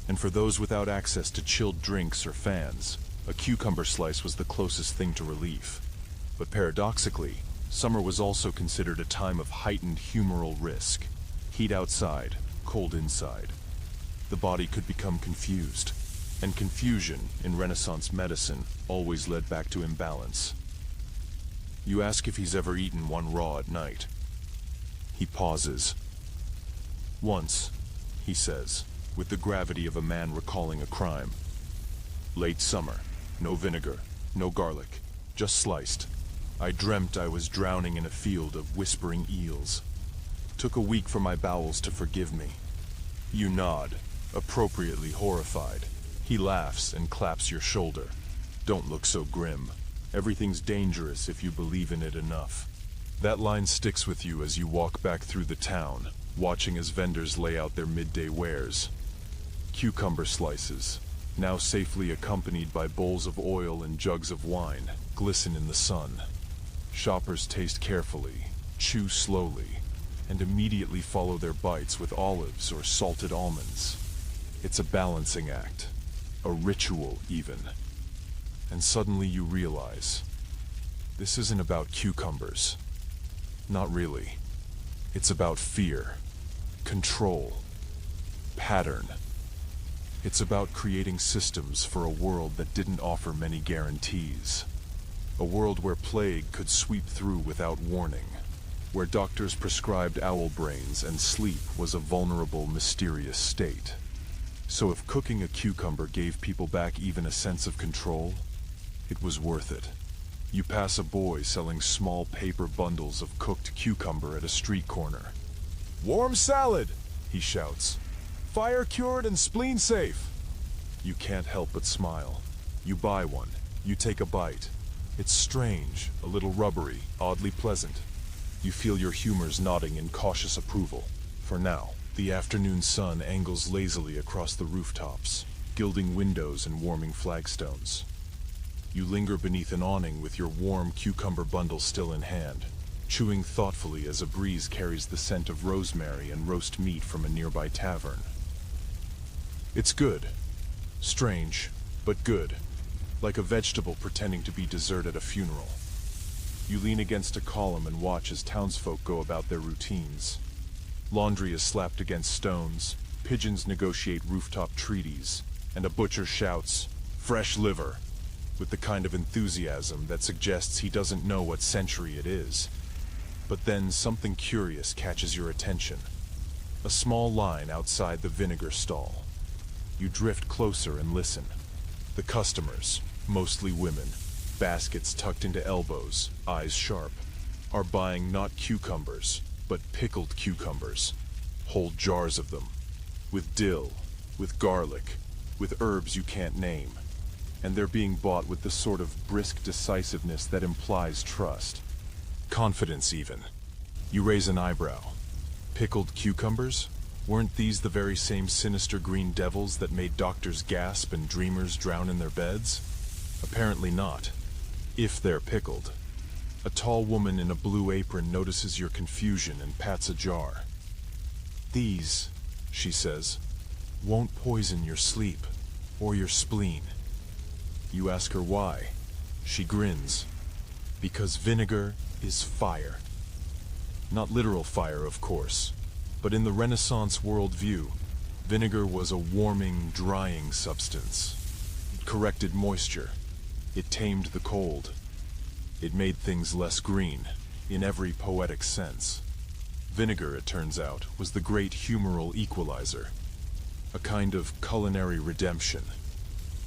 And for those without access to chilled drinks or fans, a cucumber slice was the closest thing to relief. But paradoxically, summer was also considered a time of heightened humoral risk. Heat outside, cold inside. The body could become confused. And confusion, in Renaissance medicine, always led back to imbalance. You ask if he's ever eaten one raw at night. He pauses. Once, he says, with the gravity of a man recalling a crime. Late summer, no vinegar, no garlic, just sliced. I dreamt I was drowning in a field of whispering eels. Took a week for my bowels to forgive me. You nod, appropriately horrified. He laughs and claps your shoulder. Don't look so grim. Everything's dangerous if you believe in it enough. That line sticks with you as you walk back through the town, watching as vendors lay out their midday wares. Cucumber slices, now safely accompanied by bowls of oil and jugs of wine, glisten in the sun. Shoppers taste carefully, chew slowly, and immediately follow their bites with olives or salted almonds. It's a balancing act, a ritual even. And suddenly you realize, this isn't about cucumbers. Not really. It's about fear, control, pattern. It's about creating systems for a world that didn't offer many guarantees. A world where plague could sweep through without warning. Where doctors prescribed owl brains and sleep was a vulnerable, mysterious state. So if cooking a cucumber gave people back even a sense of control, it was worth it. You pass a boy selling small paper bundles of cooked cucumber at a street corner. "Warm salad!" he shouts. "Fire-cured and spleen-safe!" You can't help but smile. You buy one. You take a bite. It's strange, a little rubbery, oddly pleasant. You feel your humors nodding in cautious approval. For now, the afternoon sun angles lazily across the rooftops, gilding windows and warming flagstones. You linger beneath an awning with your warm cucumber bundle still in hand, chewing thoughtfully as a breeze carries the scent of rosemary and roast meat from a nearby tavern. It's good. Strange, but good. Like a vegetable pretending to be dessert at a funeral. You lean against a column and watch as townsfolk go about their routines. Laundry is slapped against stones, pigeons negotiate rooftop treaties, and a butcher shouts, "Fresh liver," with the kind of enthusiasm that suggests he doesn't know what century it is. But then something curious catches your attention. A small line outside the vinegar stall. You drift closer and listen. The customers, mostly women, baskets tucked into elbows, eyes sharp, are buying not cucumbers, but pickled cucumbers. Whole jars of them. With dill, with garlic, with herbs you can't name. And they're being bought with the sort of brisk decisiveness that implies trust. Confidence, even. You raise an eyebrow. Pickled cucumbers? Weren't these the very same sinister green devils that made doctors gasp and dreamers drown in their beds? Apparently not. If they're pickled. A tall woman in a blue apron notices your confusion and pats a jar. "These," she says, "won't poison your sleep or your spleen." You ask her why. She grins. Because vinegar is fire. Not literal fire, of course, but in the Renaissance worldview, vinegar was a warming, drying substance. It corrected moisture. It tamed the cold. It made things less green, in every poetic sense. Vinegar, it turns out, was the great humoral equalizer, a kind of culinary redemption.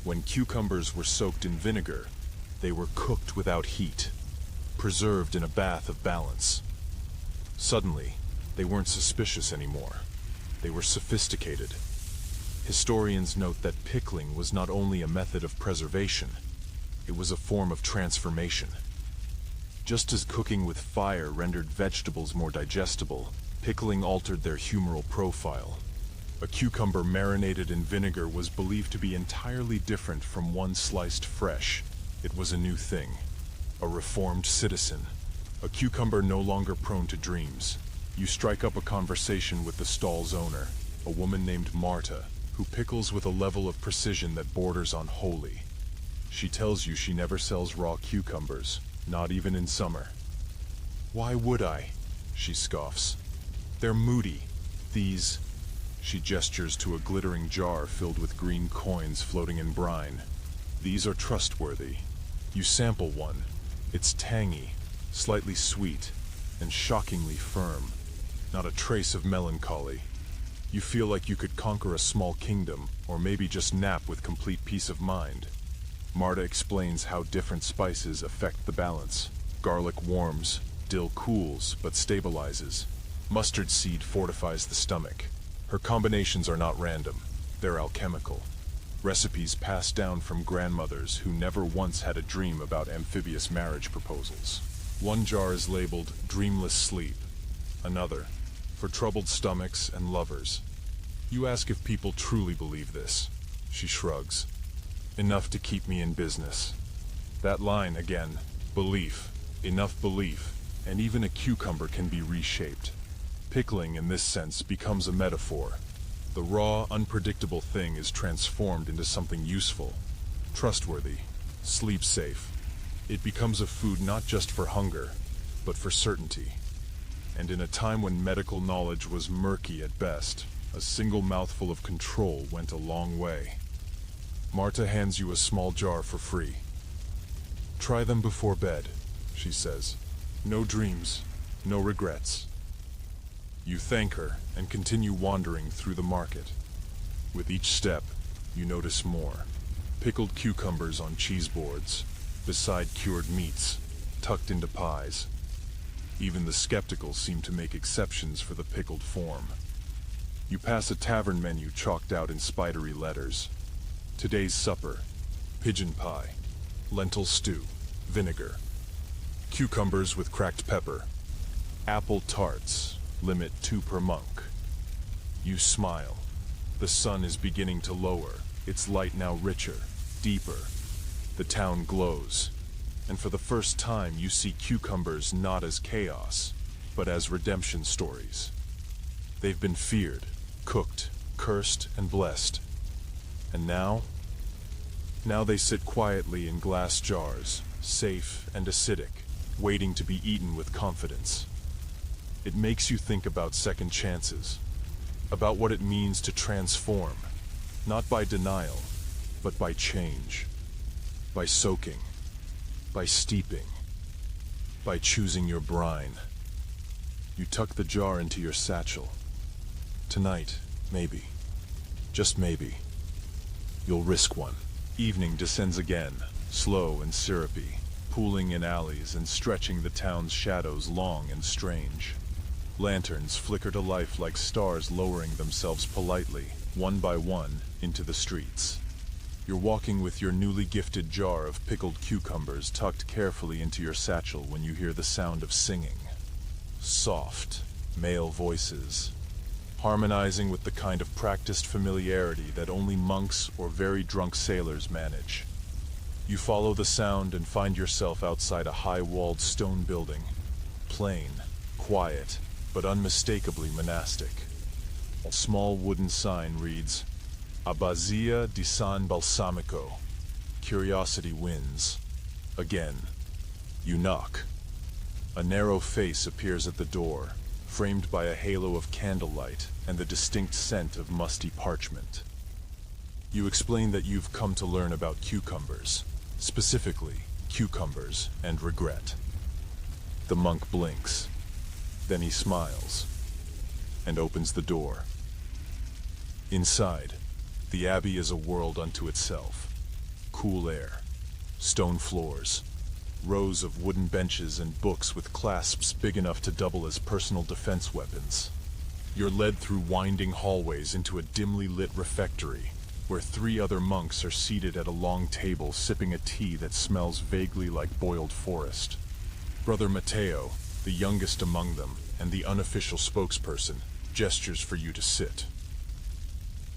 When cucumbers were soaked in vinegar, they were cooked without heat, preserved in a bath of balance. Suddenly, they weren't suspicious anymore. They were sophisticated. Historians note that pickling was not only a method of preservation, it was a form of transformation. Just as cooking with fire rendered vegetables more digestible, pickling altered their humoral profile. A cucumber marinated in vinegar was believed to be entirely different from one sliced fresh. It was a new thing. A reformed citizen. A cucumber no longer prone to dreams. You strike up a conversation with the stall's owner, a woman named Marta, who pickles with a level of precision that borders on holy. She tells you she never sells raw cucumbers, not even in summer. "Why would I?" she scoffs. "They're moody. These..." She gestures to a glittering jar filled with green coins floating in brine. "These are trustworthy. You sample one. It's tangy, slightly sweet, and shockingly firm. Not a trace of melancholy. You feel like you could conquer a small kingdom, or maybe just nap with complete peace of mind." Marta explains how different spices affect the balance. Garlic warms, dill cools but stabilizes. Mustard seed fortifies the stomach. Her combinations are not random, they're alchemical. Recipes passed down from grandmothers who never once had a dream about amphibious marriage proposals. One jar is labeled "Dreamless Sleep," another, "For troubled stomachs and lovers." You ask if people truly believe this. She shrugs. "Enough to keep me in business." That line again, belief, enough belief, and even a cucumber can be reshaped. Pickling in this sense becomes a metaphor. The raw, unpredictable thing is transformed into something useful, trustworthy, sleep-safe. It becomes a food not just for hunger, but for certainty. And in a time when medical knowledge was murky at best, a single mouthful of control went a long way. Marta hands you a small jar for free. "Try them before bed," she says. "No dreams, no regrets." You thank her and continue wandering through the market. With each step, you notice more. Pickled cucumbers on cheese boards, beside cured meats, tucked into pies. Even the skeptical seem to make exceptions for the pickled form. You pass a tavern menu chalked out in spidery letters. Today's supper: pigeon pie, lentil stew, vinegar. Cucumbers with cracked pepper. Apple tarts, limit 2 per monk. You smile. The sun is beginning to lower, its light now richer, deeper. The town glows, and for the first time you see cucumbers not as chaos, but as redemption stories. They've been feared, cooked, cursed, and blessed. And now they sit quietly in glass jars, safe and acidic, waiting to be eaten with confidence. It makes you think about second chances, about what it means to transform, not by denial, but by change, by soaking, by steeping, by choosing your brine. You tuck the jar into your satchel. Tonight, maybe, just maybe, you'll risk one. Evening descends again, slow and syrupy, pooling in alleys and stretching the town's shadows long and strange. Lanterns flicker to life like stars lowering themselves politely, one by one, into the streets. You're walking with your newly gifted jar of pickled cucumbers tucked carefully into your satchel when you hear the sound of singing. Soft, male voices, harmonizing with the kind of practiced familiarity that only monks or very drunk sailors manage. You follow the sound and find yourself outside a high-walled stone building, plain, quiet, but unmistakably monastic. A small wooden sign reads, Abbazia di San Balsamico. Curiosity wins. Again, you knock. A narrow face appears at the door, framed by a halo of candlelight and the distinct scent of musty parchment. You explain that you've come to learn about cucumbers, specifically cucumbers and regret. The monk blinks. Then he smiles and opens the door. Inside, the abbey is a world unto itself. Cool air, stone floors, rows of wooden benches and books with clasps big enough to double as personal defense weapons. You're led through winding hallways into a dimly lit refectory, where 3 other monks are seated at a long table sipping a tea that smells vaguely like boiled forest. Brother Matteo, the youngest among them and the unofficial spokesperson, gestures for you to sit.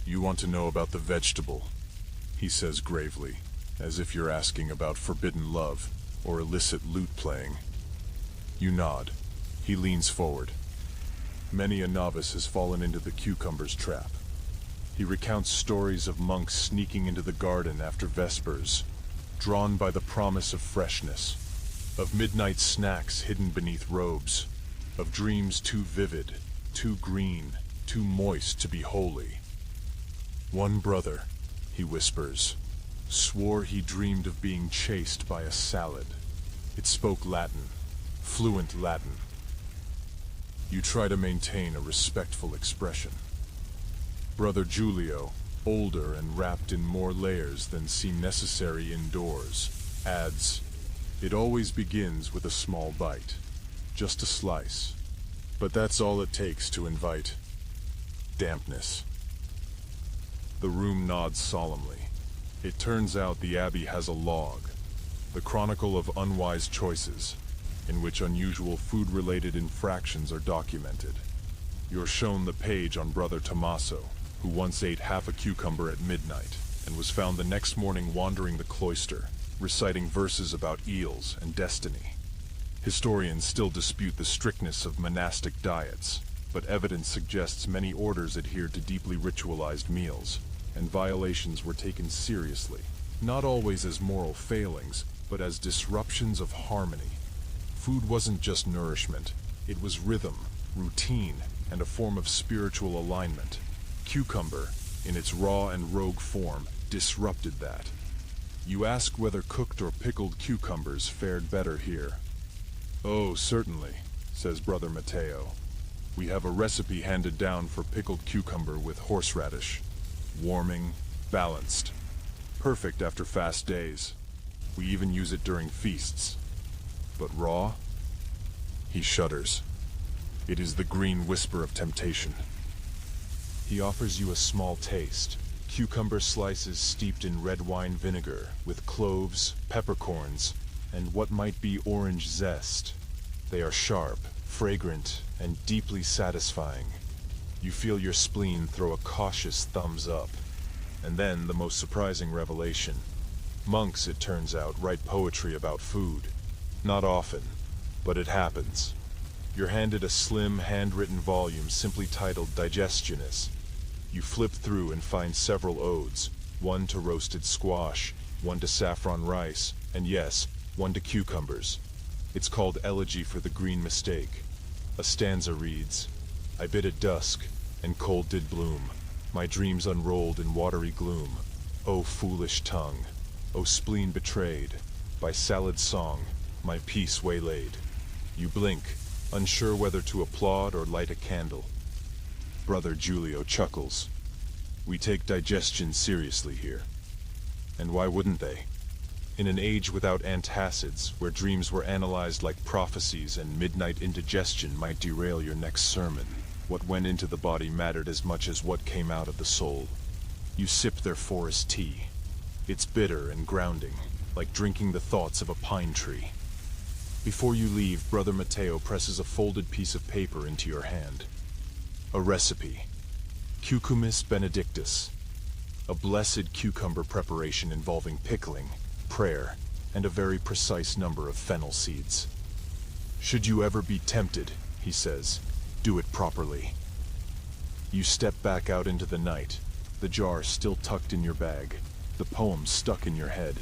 You want to know about the vegetable, he says gravely, as if you're asking about forbidden love or illicit lute playing. You nod. He leans forward. Many a novice has fallen into the cucumber's trap. He recounts stories of monks sneaking into the garden after vespers, drawn by the promise of freshness, of midnight snacks hidden beneath robes, of dreams too vivid, too green, too moist to be holy. One brother, he whispers, swore he dreamed of being chased by a salad. It spoke Latin, fluent Latin. You try to maintain a respectful expression. Brother Giulio, older and wrapped in more layers than seem necessary indoors, adds, it always begins with a small bite, just a slice. But that's all it takes to invite dampness. The room nods solemnly. It turns out the abbey has a log, the chronicle of unwise choices, in which unusual food-related infractions are documented. You're shown the page on Brother Tommaso, who once ate half a cucumber at midnight, and was found the next morning wandering the cloister, reciting verses about eels and destiny. Historians still dispute the strictness of monastic diets, but evidence suggests many orders adhered to deeply ritualized meals, and violations were taken seriously, not always as moral failings, but as disruptions of harmony. Food wasn't just nourishment, it was rhythm, routine, and a form of spiritual alignment. Cucumber, in its raw and rogue form, disrupted that. You ask whether cooked or pickled cucumbers fared better here. Oh, certainly, says Brother Matteo. We have a recipe handed down for pickled cucumber with horseradish. Warming, balanced. Perfect after fast days. We even use it during feasts. But raw? He shudders. It is the green whisper of temptation. He offers you a small taste. Cucumber slices steeped in red wine vinegar, with cloves, peppercorns, and what might be orange zest. They are sharp, fragrant, and deeply satisfying. You feel your spleen throw a cautious thumbs up. And then the most surprising revelation. Monks, it turns out, write poetry about food. Not often, but it happens. You're handed a slim, handwritten volume simply titled Digestionis. You flip through and find several odes, one to roasted squash, one to saffron rice, and yes, one to cucumbers. It's called Elegy for the Green Mistake. A stanza reads, I bid at dusk, and cold did bloom. My dreams unrolled in watery gloom. O foolish tongue, O spleen betrayed, by salad song, my peace waylaid. You blink, unsure whether to applaud or light a candle. Brother Giulio chuckles. We take digestion seriously here. And why wouldn't they? In an age without antacids, where dreams were analyzed like prophecies and midnight indigestion might derail your next sermon, what went into the body mattered as much as what came out of the soul. You sip their forest tea. It's bitter and grounding, like drinking the thoughts of a pine tree. Before you leave, Brother Matteo presses a folded piece of paper into your hand. A recipe. Cucumis benedictus. A blessed cucumber preparation involving pickling, prayer, and a very precise number of fennel seeds. Should you ever be tempted, he says, do it properly. You step back out into the night, the jar still tucked in your bag, the poem stuck in your head.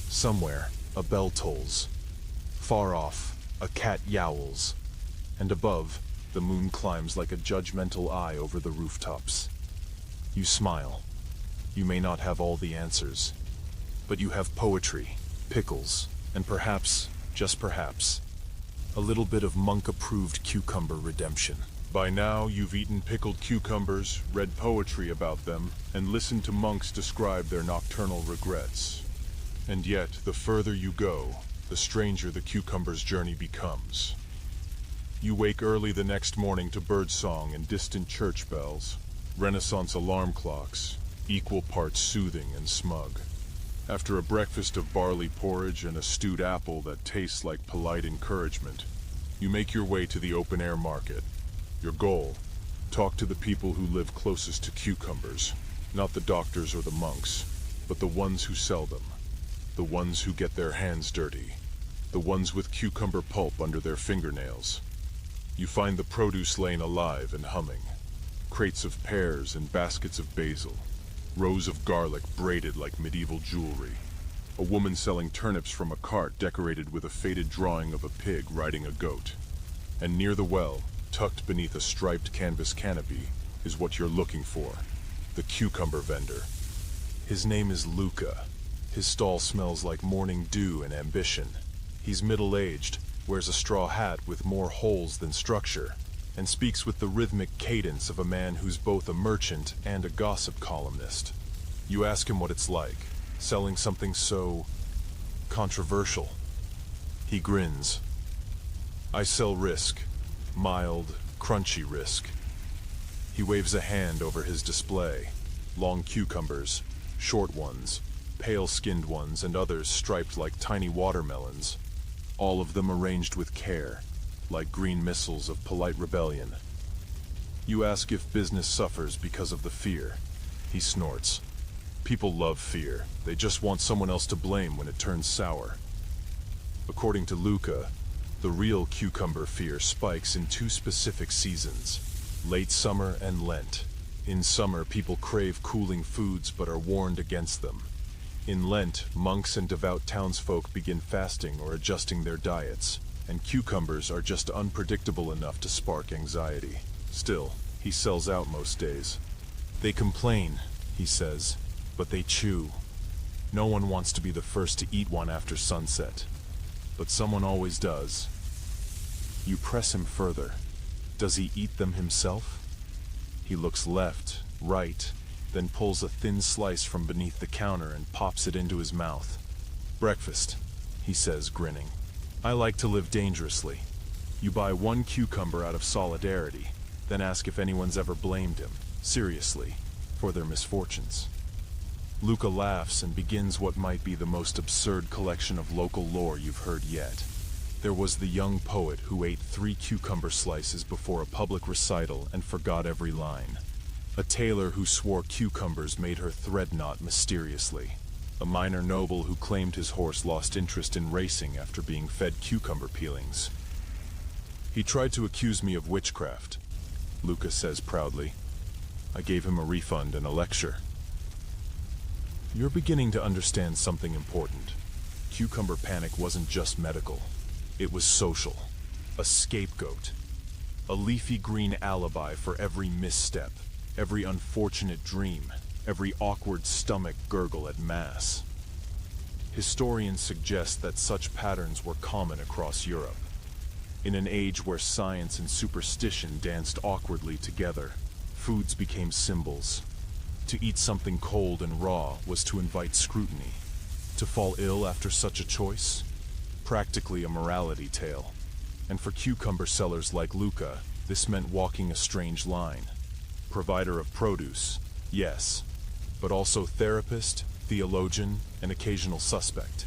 Somewhere, a bell tolls. Far off, a cat yowls. And above, the moon climbs like a judgmental eye over the rooftops. You smile. You may not have all the answers, but you have poetry, pickles, and perhaps, just perhaps, a little bit of monk-approved cucumber redemption. By now, you've eaten pickled cucumbers, read poetry about them, and listened to monks describe their nocturnal regrets. And yet, the further you go, the stranger the cucumber's journey becomes. You wake early the next morning to birdsong and distant church bells, Renaissance alarm clocks, equal parts soothing and smug. After a breakfast of barley porridge and a stewed apple that tastes like polite encouragement, you make your way to the open-air market. Your goal, talk to the people who live closest to cucumbers, not the doctors or the monks, but the ones who sell them, the ones who get their hands dirty, the ones with cucumber pulp under their fingernails. You find the produce lane alive and humming, crates of pears and baskets of basil, rows of garlic braided like medieval jewelry, a woman selling turnips from a cart decorated with a faded drawing of a pig riding a goat. And near the well, tucked beneath a striped canvas canopy, is what you're looking for, the cucumber vendor. His name is Luca. His stall smells like morning dew and ambition. He's middle-aged, wears a straw hat with more holes than structure, and speaks with the rhythmic cadence of a man who's both a merchant and a gossip columnist. You ask him what it's like, selling something so controversial. He grins. I sell risk, mild, crunchy risk. He waves a hand over his display, long cucumbers, short ones, pale-skinned ones, and others striped like tiny watermelons, all of them arranged with care, like green missiles of polite rebellion. You ask if business suffers because of the fear. He snorts. People love fear. They just want someone else to blame when it turns sour. According to Luca, the real cucumber fear spikes in two specific seasons, late summer and Lent. In summer, people crave cooling foods but are warned against them. In Lent, monks and devout townsfolk begin fasting or adjusting their diets, and cucumbers are just unpredictable enough to spark anxiety. Still, he sells out most days. They complain, he says, but they chew. No one wants to be the first to eat one after sunset, but someone always does. You press him further. Does he eat them himself? He looks left, right, then pulls a thin slice from beneath the counter and pops it into his mouth. Breakfast, he says, grinning. I like to live dangerously. You buy one cucumber out of solidarity, then ask if anyone's ever blamed him, seriously, for their misfortunes. Luca laughs and begins what might be the most absurd collection of local lore you've heard yet. There was the young poet who ate 3 cucumber slices before a public recital and forgot every line. A tailor who swore cucumbers made her thread knot mysteriously. A minor noble who claimed his horse lost interest in racing after being fed cucumber peelings. He tried to accuse me of witchcraft, Luca says proudly. I gave him a refund and a lecture. You're beginning to understand something important. Cucumber panic wasn't just medical. It was social. A scapegoat. A leafy green alibi for every misstep, every unfortunate dream, every awkward stomach gurgle at Mass. Historians suggest that such patterns were common across Europe. In an age where science and superstition danced awkwardly together, foods became symbols. To eat something cold and raw was to invite scrutiny. To fall ill after such a choice? Practically a morality tale. And for cucumber sellers like Luca, this meant walking a strange line. Provider of produce, yes, but also therapist, theologian, and occasional suspect.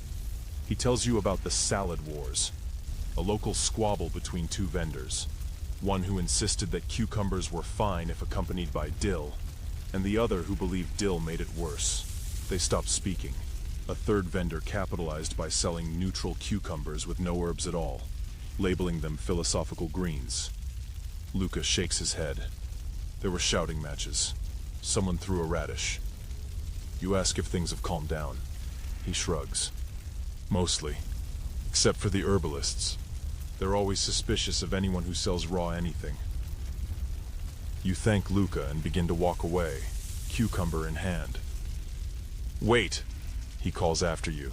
He tells you about the salad wars, a local squabble between two vendors, one who insisted that cucumbers were fine if accompanied by dill, and the other who believed dill made it worse. They stopped speaking. A third vendor capitalized by selling neutral cucumbers with no herbs at all, labeling them philosophical greens. Luca shakes his head. There were shouting matches. Someone threw a radish. You ask if things have calmed down. He shrugs. Mostly. Except for the herbalists. They're always suspicious of anyone who sells raw anything. You thank Luca and begin to walk away, cucumber in hand. Wait, he calls after you.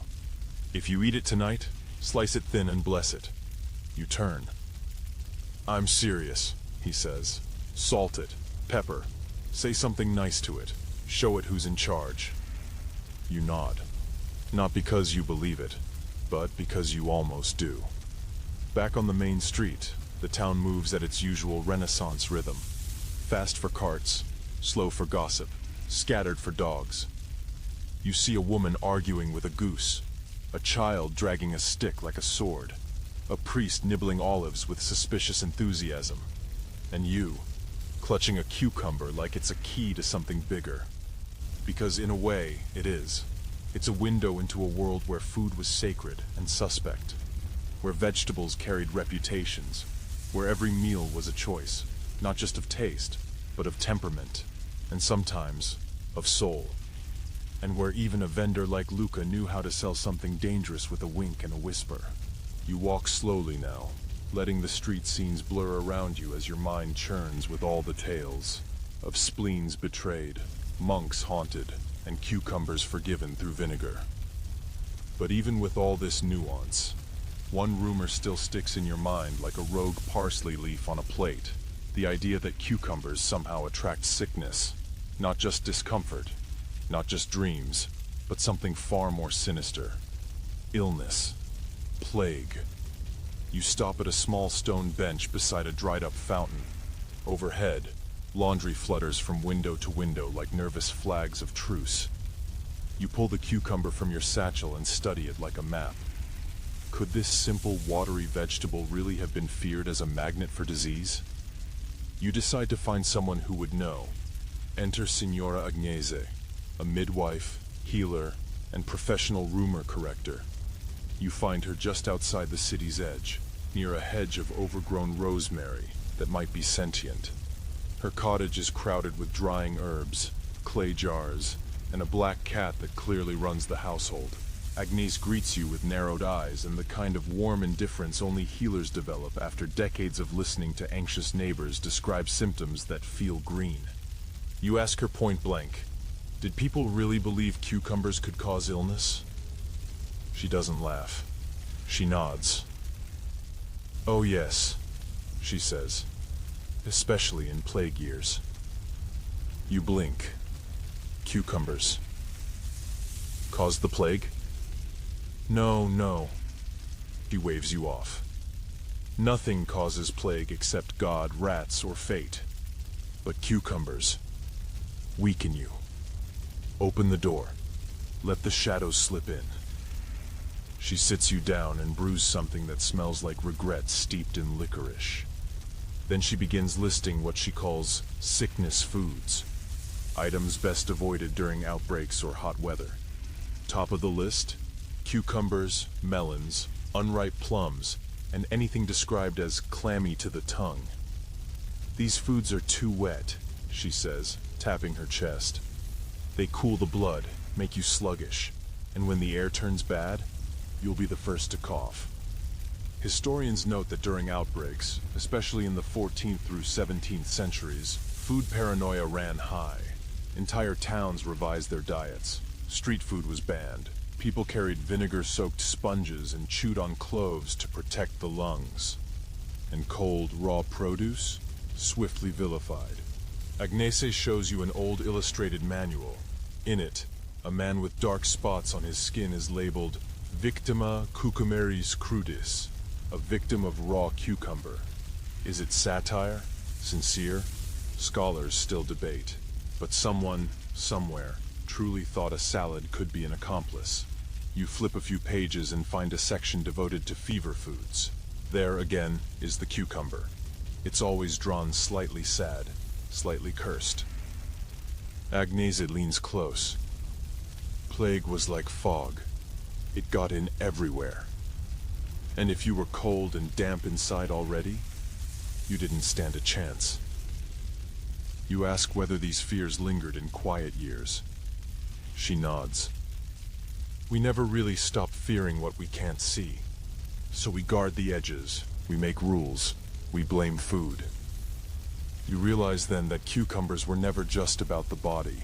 If you eat it tonight, slice it thin and bless it. You turn. I'm serious, he says. Salt it, pepper, say something nice to it, show it who's in charge. You nod. Not because you believe it, but because you almost do. Back on the main street, the town moves at its usual Renaissance rhythm. Fast for carts, slow for gossip, scattered for dogs. You see a woman arguing with a goose, a child dragging a stick like a sword, a priest nibbling olives with suspicious enthusiasm, and you, clutching a cucumber like it's a key to something bigger. Because in a way, it is. It's a window into a world where food was sacred and suspect, where vegetables carried reputations, where every meal was a choice, not just of taste, but of temperament, and sometimes of soul. And where even a vendor like Luca knew how to sell something dangerous with a wink and a whisper. You walk slowly now, letting the street scenes blur around you as your mind churns with all the tales of spleens betrayed, monks haunted, and cucumbers forgiven through vinegar. But even with all this nuance, one rumor still sticks in your mind like a rogue parsley leaf on a plate. The idea that cucumbers somehow attract sickness, not just discomfort, not just dreams, but something far more sinister. Illness. Plague. You stop at a small stone bench beside a dried-up fountain. Overhead, laundry flutters from window to window like nervous flags of truce. You pull the cucumber from your satchel and study it like a map. Could this simple, watery vegetable really have been feared as a magnet for disease? You decide to find someone who would know. Enter Signora Agnese, a midwife, healer, and professional rumor corrector. You find her just outside the city's edge, near a hedge of overgrown rosemary that might be sentient. Her cottage is crowded with drying herbs, clay jars, and a black cat that clearly runs the household. Agnese greets you with narrowed eyes and the kind of warm indifference only healers develop after decades of listening to anxious neighbors describe symptoms that feel green. You ask her point blank, did people really believe cucumbers could cause illness? She doesn't laugh. She nods. Oh yes, she says, especially in plague years. You blink. Cucumbers. Caused the plague? No, no. She waves you off. Nothing causes plague except God, rats, or fate. But cucumbers weaken you. Open the door. Let the shadows slip in. She sits you down and brews something that smells like regret steeped in licorice. Then she begins listing what she calls sickness foods, items best avoided during outbreaks or hot weather. Top of the list, cucumbers, melons, unripe plums, and anything described as clammy to the tongue. These foods are too wet, she says, tapping her chest. They cool the blood, make you sluggish, and when the air turns bad, you'll be the first to cough. Historians note that during outbreaks, especially in the 14th through 17th centuries, food paranoia ran high. Entire towns revised their diets. Street food was banned. People carried vinegar-soaked sponges and chewed on cloves to protect the lungs. And cold, raw produce? Swiftly vilified. Agnese shows you an old illustrated manual. In it, a man with dark spots on his skin is labeled Victima Cucumeris Crudis, a victim of raw cucumber. Is it satire? Sincere? Scholars still debate. But someone, somewhere, truly thought a salad could be an accomplice. You flip a few pages and find a section devoted to fever foods. There, again, is the cucumber. It's always drawn slightly sad, slightly cursed. Agnese leans close. Plague was like fog. It got in everywhere. And if you were cold and damp inside already, you didn't stand a chance. You ask whether these fears lingered in quiet years. She nods. We never really stop fearing what we can't see. So we guard the edges, we make rules, we blame food. You realize then that cucumbers were never just about the body.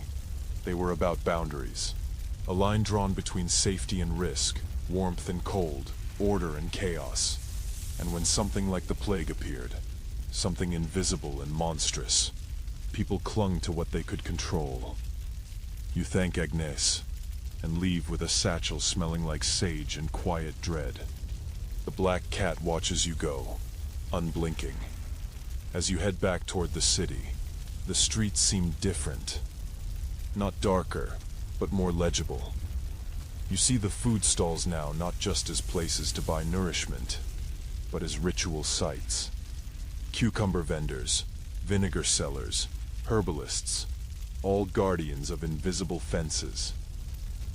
They were about boundaries. A line drawn between safety and risk, warmth and cold, order and chaos. And when something like the plague appeared, something invisible and monstrous, people clung to what they could control. You thank Agnese, and leave with a satchel smelling like sage and quiet dread. The black cat watches you go, unblinking. As you head back toward the city, the streets seem different. Not darker, but more legible. You see the food stalls now not just as places to buy nourishment, but as ritual sites. Cucumber vendors, vinegar sellers, herbalists, all guardians of invisible fences.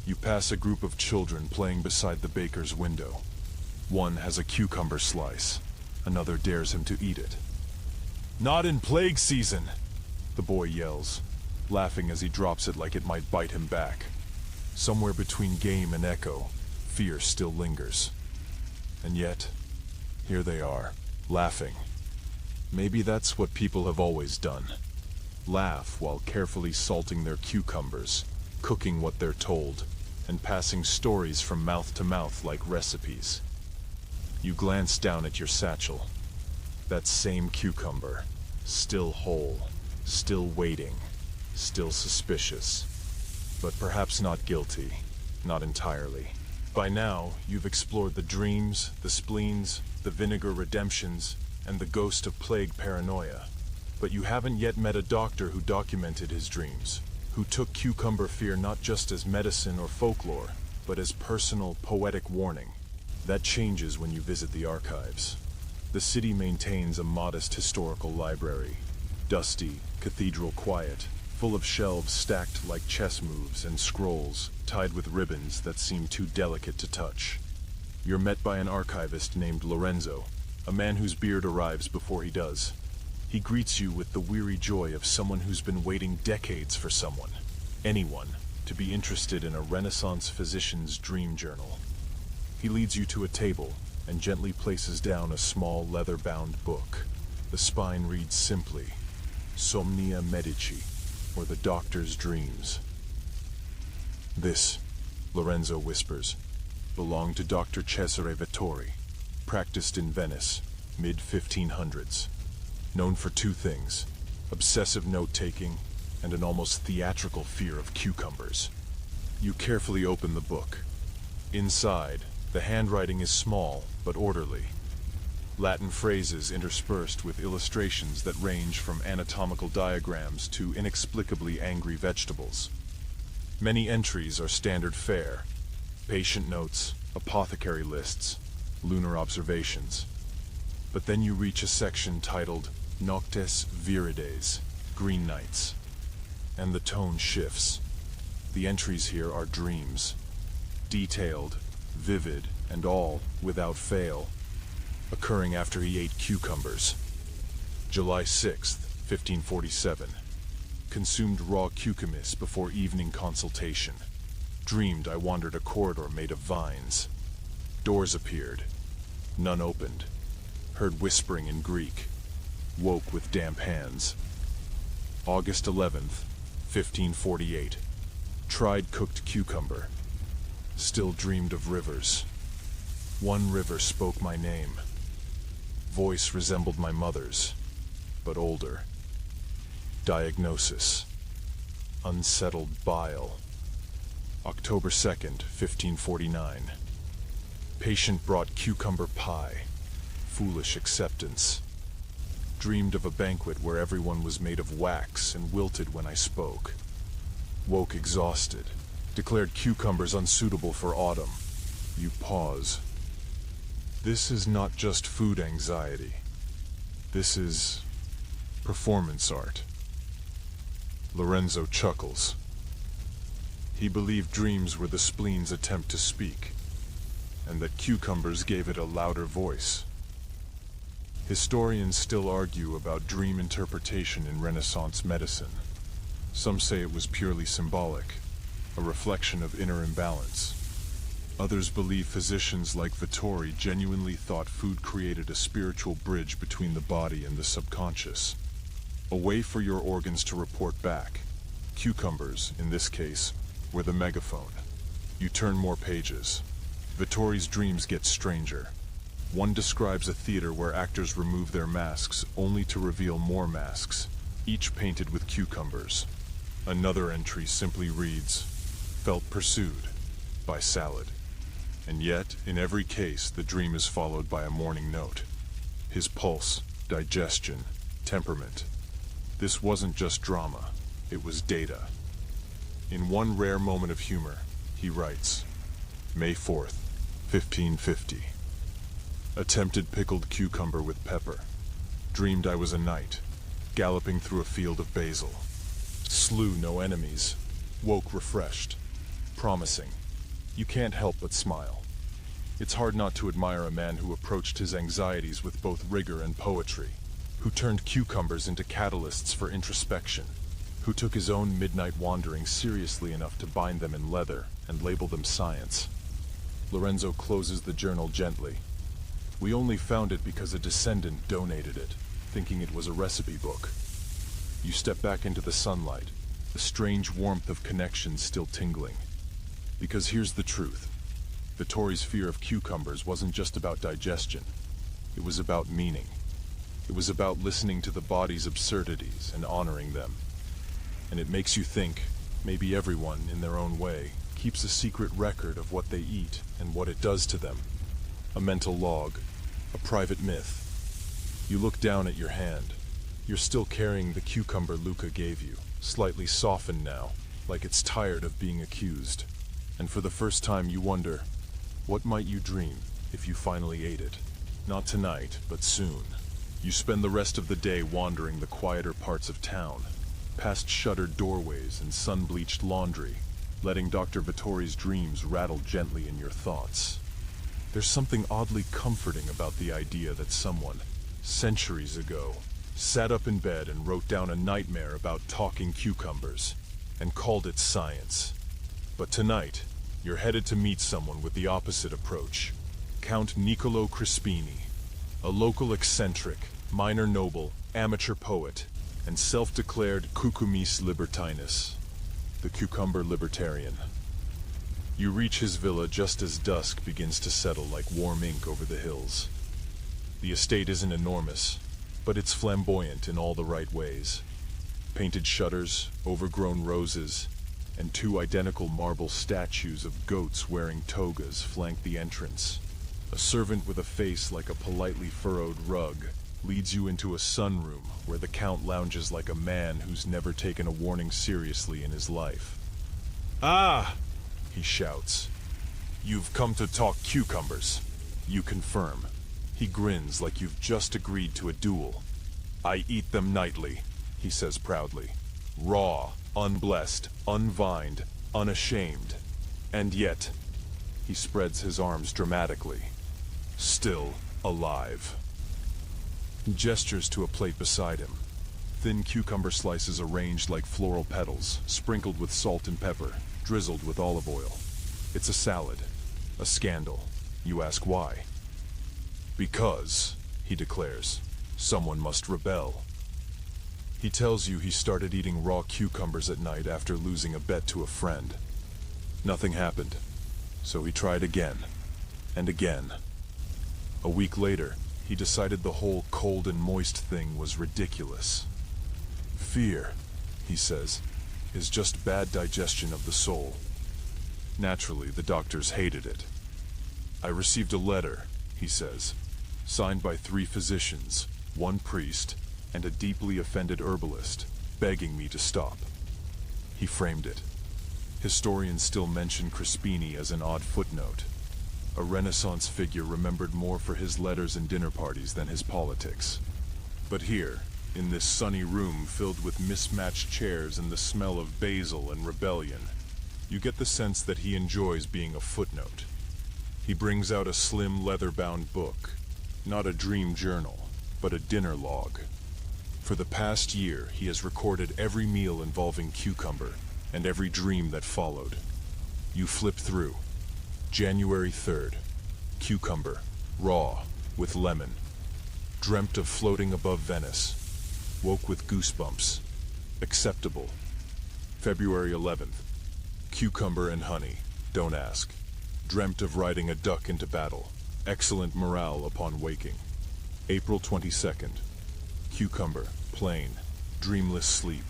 You pass a group of children playing beside the baker's window. One has a cucumber slice, another dares him to eat it. "Not in plague season!" the boy yells, laughing as he drops it like it might bite him back. Somewhere between game and echo, fear still lingers. And yet, here they are, laughing. Maybe that's what people have always done. Laugh while carefully salting their cucumbers, cooking what they're told, and passing stories from mouth to mouth like recipes. You glance down at your satchel. That same cucumber, still whole, still waiting, still suspicious. But perhaps not guilty, not entirely. By now, you've explored the dreams, the spleens, the vinegar redemptions, and the ghost of plague paranoia. But you haven't yet met a doctor who documented his dreams, who took cucumber fear not just as medicine or folklore, but as personal, poetic warning. That changes when you visit the archives. The city maintains a modest historical library, dusty, cathedral quiet, full of shelves stacked like chess moves and scrolls tied with ribbons that seem too delicate to touch. You're met by an archivist named Lorenzo, a man whose beard arrives before he does. He greets you with the weary joy of someone who's been waiting decades for someone, anyone, to be interested in a Renaissance physician's dream journal. He leads you to a table and gently places down a small leather-bound book. The spine reads simply, Somnia Medici, or the doctor's dreams. This, Lorenzo whispers, belonged to Dr. Cesare Vittori, practiced in Venice, mid-1500s. Known for two things, obsessive note-taking and an almost theatrical fear of cucumbers. You carefully open the book. Inside, the handwriting is small but orderly. Latin phrases interspersed with illustrations that range from anatomical diagrams to inexplicably angry vegetables. Many entries are standard fare: patient notes, apothecary lists, lunar observations. But then you reach a section titled Noctes Virides, Green Nights, and the tone shifts. The entries here are dreams, detailed, vivid, and all, without fail, occurring after he ate cucumbers. July 6th, 1547. Consumed raw cucumis before evening consultation. Dreamed I wandered a corridor made of vines. Doors appeared. None opened. Heard whispering in Greek. Woke with damp hands. August 11th, 1548. Tried cooked cucumber. Still dreamed of rivers. One river spoke my name. Voice resembled my mother's, but older. Diagnosis: unsettled bile. October 2nd, 1549. Patient brought cucumber pie. Foolish acceptance. Dreamed of a banquet where everyone was made of wax and wilted when I spoke. Woke exhausted. Declared cucumbers unsuitable for autumn. You pause. This is not just food anxiety. This is performance art. Lorenzo chuckles. He believed dreams were the spleen's attempt to speak, and that cucumbers gave it a louder voice. Historians still argue about dream interpretation in Renaissance medicine. Some say it was purely symbolic, a reflection of inner imbalance. Others believe physicians like Vittori genuinely thought food created a spiritual bridge between the body and the subconscious. A way for your organs to report back. Cucumbers, in this case, were the megaphone. You turn more pages. Vittori's dreams get stranger. One describes a theater where actors remove their masks only to reveal more masks, each painted with cucumbers. Another entry simply reads, "Felt pursued by salad." And yet, in every case, the dream is followed by a morning note. His pulse, digestion, temperament. This wasn't just drama, it was data. In one rare moment of humor, he writes, May 4th, 1550. Attempted pickled cucumber with pepper. Dreamed I was a knight, galloping through a field of basil. Slew no enemies. Woke refreshed. Promising. You can't help but smile. It's hard not to admire a man who approached his anxieties with both rigor and poetry, who turned cucumbers into catalysts for introspection, who took his own midnight wanderings seriously enough to bind them in leather and label them science. Lorenzo closes the journal gently. We only found it because a descendant donated it, thinking it was a recipe book. You step back into the sunlight, the strange warmth of connection still tingling. Because here's the truth. Vittori's fear of cucumbers wasn't just about digestion. It was about meaning. It was about listening to the body's absurdities and honoring them. And it makes you think, maybe everyone, in their own way, keeps a secret record of what they eat and what it does to them. A mental log, a private myth. You look down at your hand. You're still carrying the cucumber Luca gave you, slightly softened now, like it's tired of being accused. And for the first time you wonder, what might you dream if you finally ate it? Not tonight, but soon. You spend the rest of the day wandering the quieter parts of town, past shuttered doorways and sun-bleached laundry, letting Dr. Vittori's dreams rattle gently in your thoughts. There's something oddly comforting about the idea that someone, centuries ago, sat up in bed and wrote down a nightmare about talking cucumbers, and called it science. But tonight, you're headed to meet someone with the opposite approach. Count Niccolo Crispini, a local eccentric, minor noble, amateur poet, and self-declared cucumis libertinus, the cucumber libertarian. You reach his villa just as dusk begins to settle like warm ink over the hills. The estate isn't enormous, but it's flamboyant in all the right ways. Painted shutters, overgrown roses, and two identical marble statues of goats wearing togas flank the entrance. A servant with a face like a politely furrowed rug leads you into a sunroom where the Count lounges like a man who's never taken a warning seriously in his life. "Ah!" he shouts. "You've come to talk cucumbers." You confirm. He grins like you've just agreed to a duel. "I eat them nightly," he says proudly. "Raw, unblessed, unvined, unashamed. And yet," he spreads his arms dramatically, "still alive." He gestures to a plate beside him. Thin cucumber slices arranged like floral petals, sprinkled with salt and pepper, drizzled with olive oil. It's a salad. A scandal. You ask why. Because, he declares, someone must rebel. He tells you he started eating raw cucumbers at night after losing a bet to a friend. Nothing happened, so he tried again, and again. A week later, he decided the whole cold and moist thing was ridiculous. Fear, he says, is just bad digestion of the soul. Naturally, the doctors hated it. I received a letter, he says, signed by 3 physicians, 1 priest, and a deeply offended herbalist, begging me to stop. He framed it. Historians still mention Crispini as an odd footnote, a Renaissance figure remembered more for his letters and dinner parties than his politics. But here, in this sunny room filled with mismatched chairs and the smell of basil and rebellion, you get the sense that he enjoys being a footnote. He brings out a slim leather-bound book, not a dream journal, but a dinner log. For the past year, he has recorded every meal involving cucumber and every dream that followed. You flip through. January 3rd. Cucumber, raw, with lemon. Dreamt of floating above Venice. Woke with goosebumps. Acceptable. February 11th. Cucumber and honey. Don't ask. Dreamt of riding a duck into battle. Excellent morale upon waking. April 22nd. Cucumber, plain. Dreamless sleep.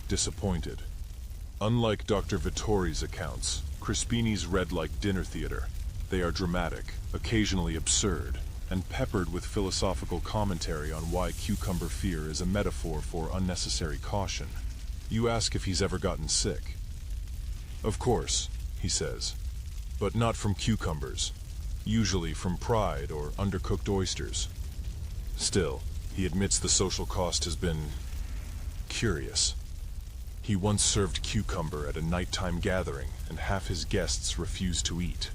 Disappointed. Unlike Dr. Vittori's accounts, Crispini's read like dinner theater. They are dramatic, occasionally absurd, and peppered with philosophical commentary on why cucumber fear is a metaphor for unnecessary caution. You ask if he's ever gotten sick. Of course, he says, but not from cucumbers, usually from pride or undercooked oysters. Still, he admits the social cost has been curious. He once served cucumber at a nighttime gathering, and half his guests refused to eat.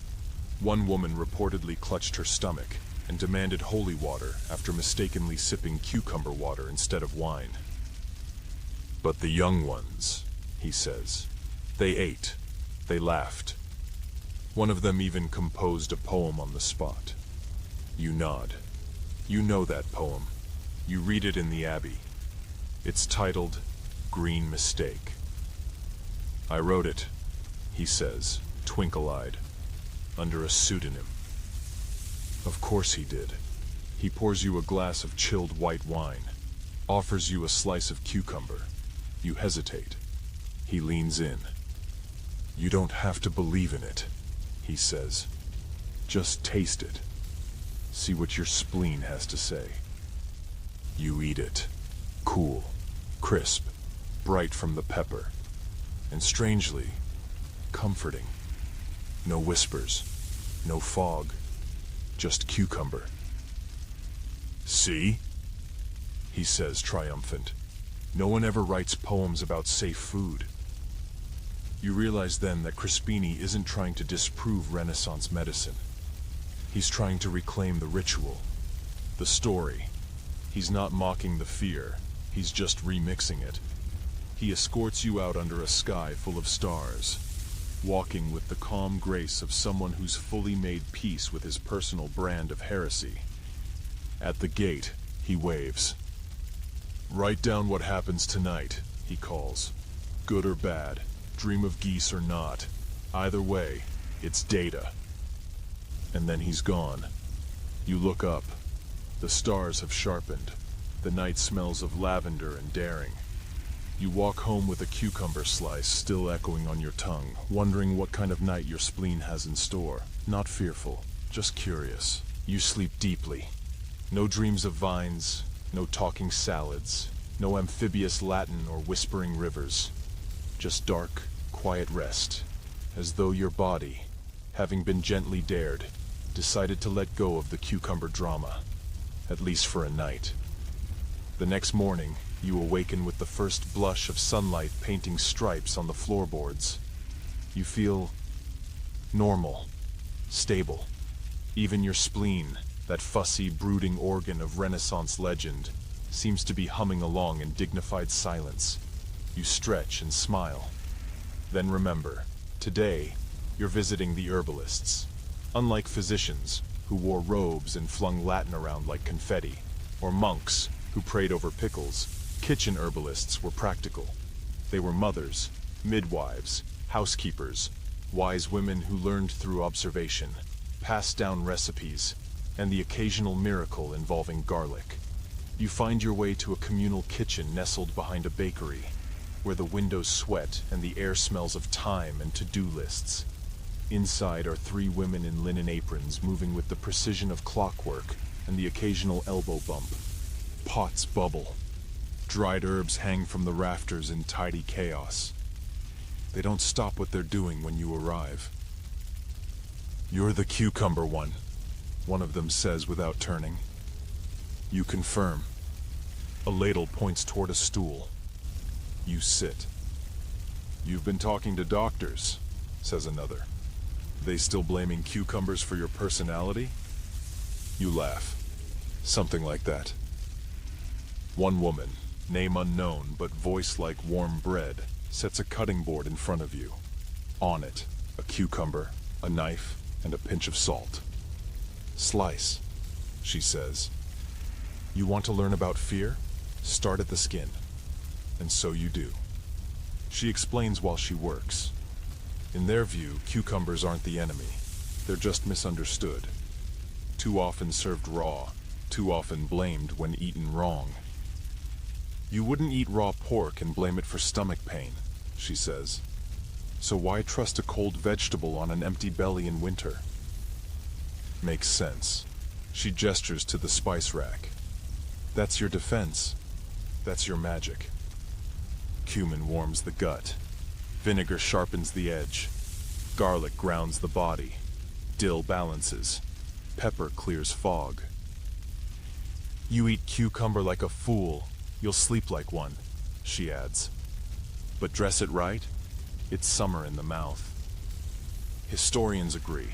One woman reportedly clutched her stomach and demanded holy water after mistakenly sipping cucumber water instead of wine. But the young ones, he says, they ate, they laughed. One of them even composed a poem on the spot. You nod. You know that poem. You read it in the Abbey. It's titled Green Mistake. I wrote it, he says, twinkle-eyed, under a pseudonym. Of course he did. He pours you a glass of chilled white wine, offers you a slice of cucumber. You hesitate. He leans in. You don't have to believe in it, he says. Just taste it. See what your spleen has to say. You eat it. Cool, crisp, bright from the pepper, and strangely comforting. No whispers, no fog, just cucumber. See? He says, triumphant. No one ever writes poems about safe food. You realize then that Crispini isn't trying to disprove Renaissance medicine. He's trying to reclaim the ritual, the story. He's not mocking the fear, he's just remixing it. He escorts you out under a sky full of stars, walking with the calm grace of someone who's fully made peace with his personal brand of heresy. At the gate, he waves. Write down what happens tonight, he calls. Good or bad, dream of geese or not. Either way, it's data. And then he's gone. You look up. The stars have sharpened. The night smells of lavender and daring. You walk home with a cucumber slice still echoing on your tongue, wondering what kind of night your spleen has in store. Not fearful, just curious. You sleep deeply. No dreams of vines, no talking salads, no amphibious Latin or whispering rivers. Just dark, quiet rest, as though your body, having been gently dared, decided to let go of the cucumber drama, at least for a night. The next morning, you awaken with the first blush of sunlight painting stripes on the floorboards. You feel normal, stable. Even your spleen, that fussy, brooding organ of Renaissance legend, seems to be humming along in dignified silence. You stretch and smile. Then remember, today, you're visiting the herbalists. Unlike physicians, who wore robes and flung Latin around like confetti, or monks who prayed over pickles. Kitchen herbalists were practical. They were mothers, midwives, housekeepers, wise women who learned through observation, passed down recipes, and the occasional miracle involving garlic. You find your way to a communal kitchen nestled behind a bakery, where the windows sweat and the air smells of thyme and to-do lists. Inside are 3 women in linen aprons moving with the precision of clockwork and the occasional elbow bump. Pots bubble. Dried herbs hang from the rafters in tidy chaos. They don't stop what they're doing when you arrive. "You're the cucumber one of them says without turning. You confirm. A ladle points toward a stool. You sit. "You've been talking to doctors," says another. "They still blaming cucumbers for your personality?" You laugh. "Something like that." One woman, name unknown but voice like warm bread, sets a cutting board in front of you. On it, a cucumber, a knife, and a pinch of salt. "Slice," she says. "You want to learn about fear? Start at the skin." And so you do. She explains while she works. In their view, cucumbers aren't the enemy. They're just misunderstood. Too often served raw, too often blamed when eaten wrong. "You wouldn't eat raw pork and blame it for stomach pain," she says. "So why trust a cold vegetable on an empty belly in winter?" Makes sense. She gestures to the spice rack. "That's your defense. That's your magic." Cumin warms the gut. Vinegar sharpens the edge. Garlic grounds the body. Dill balances. Pepper clears fog. "You eat cucumber like a fool, you'll sleep like one," she adds. "But dress it right, it's summer in the mouth." Historians agree.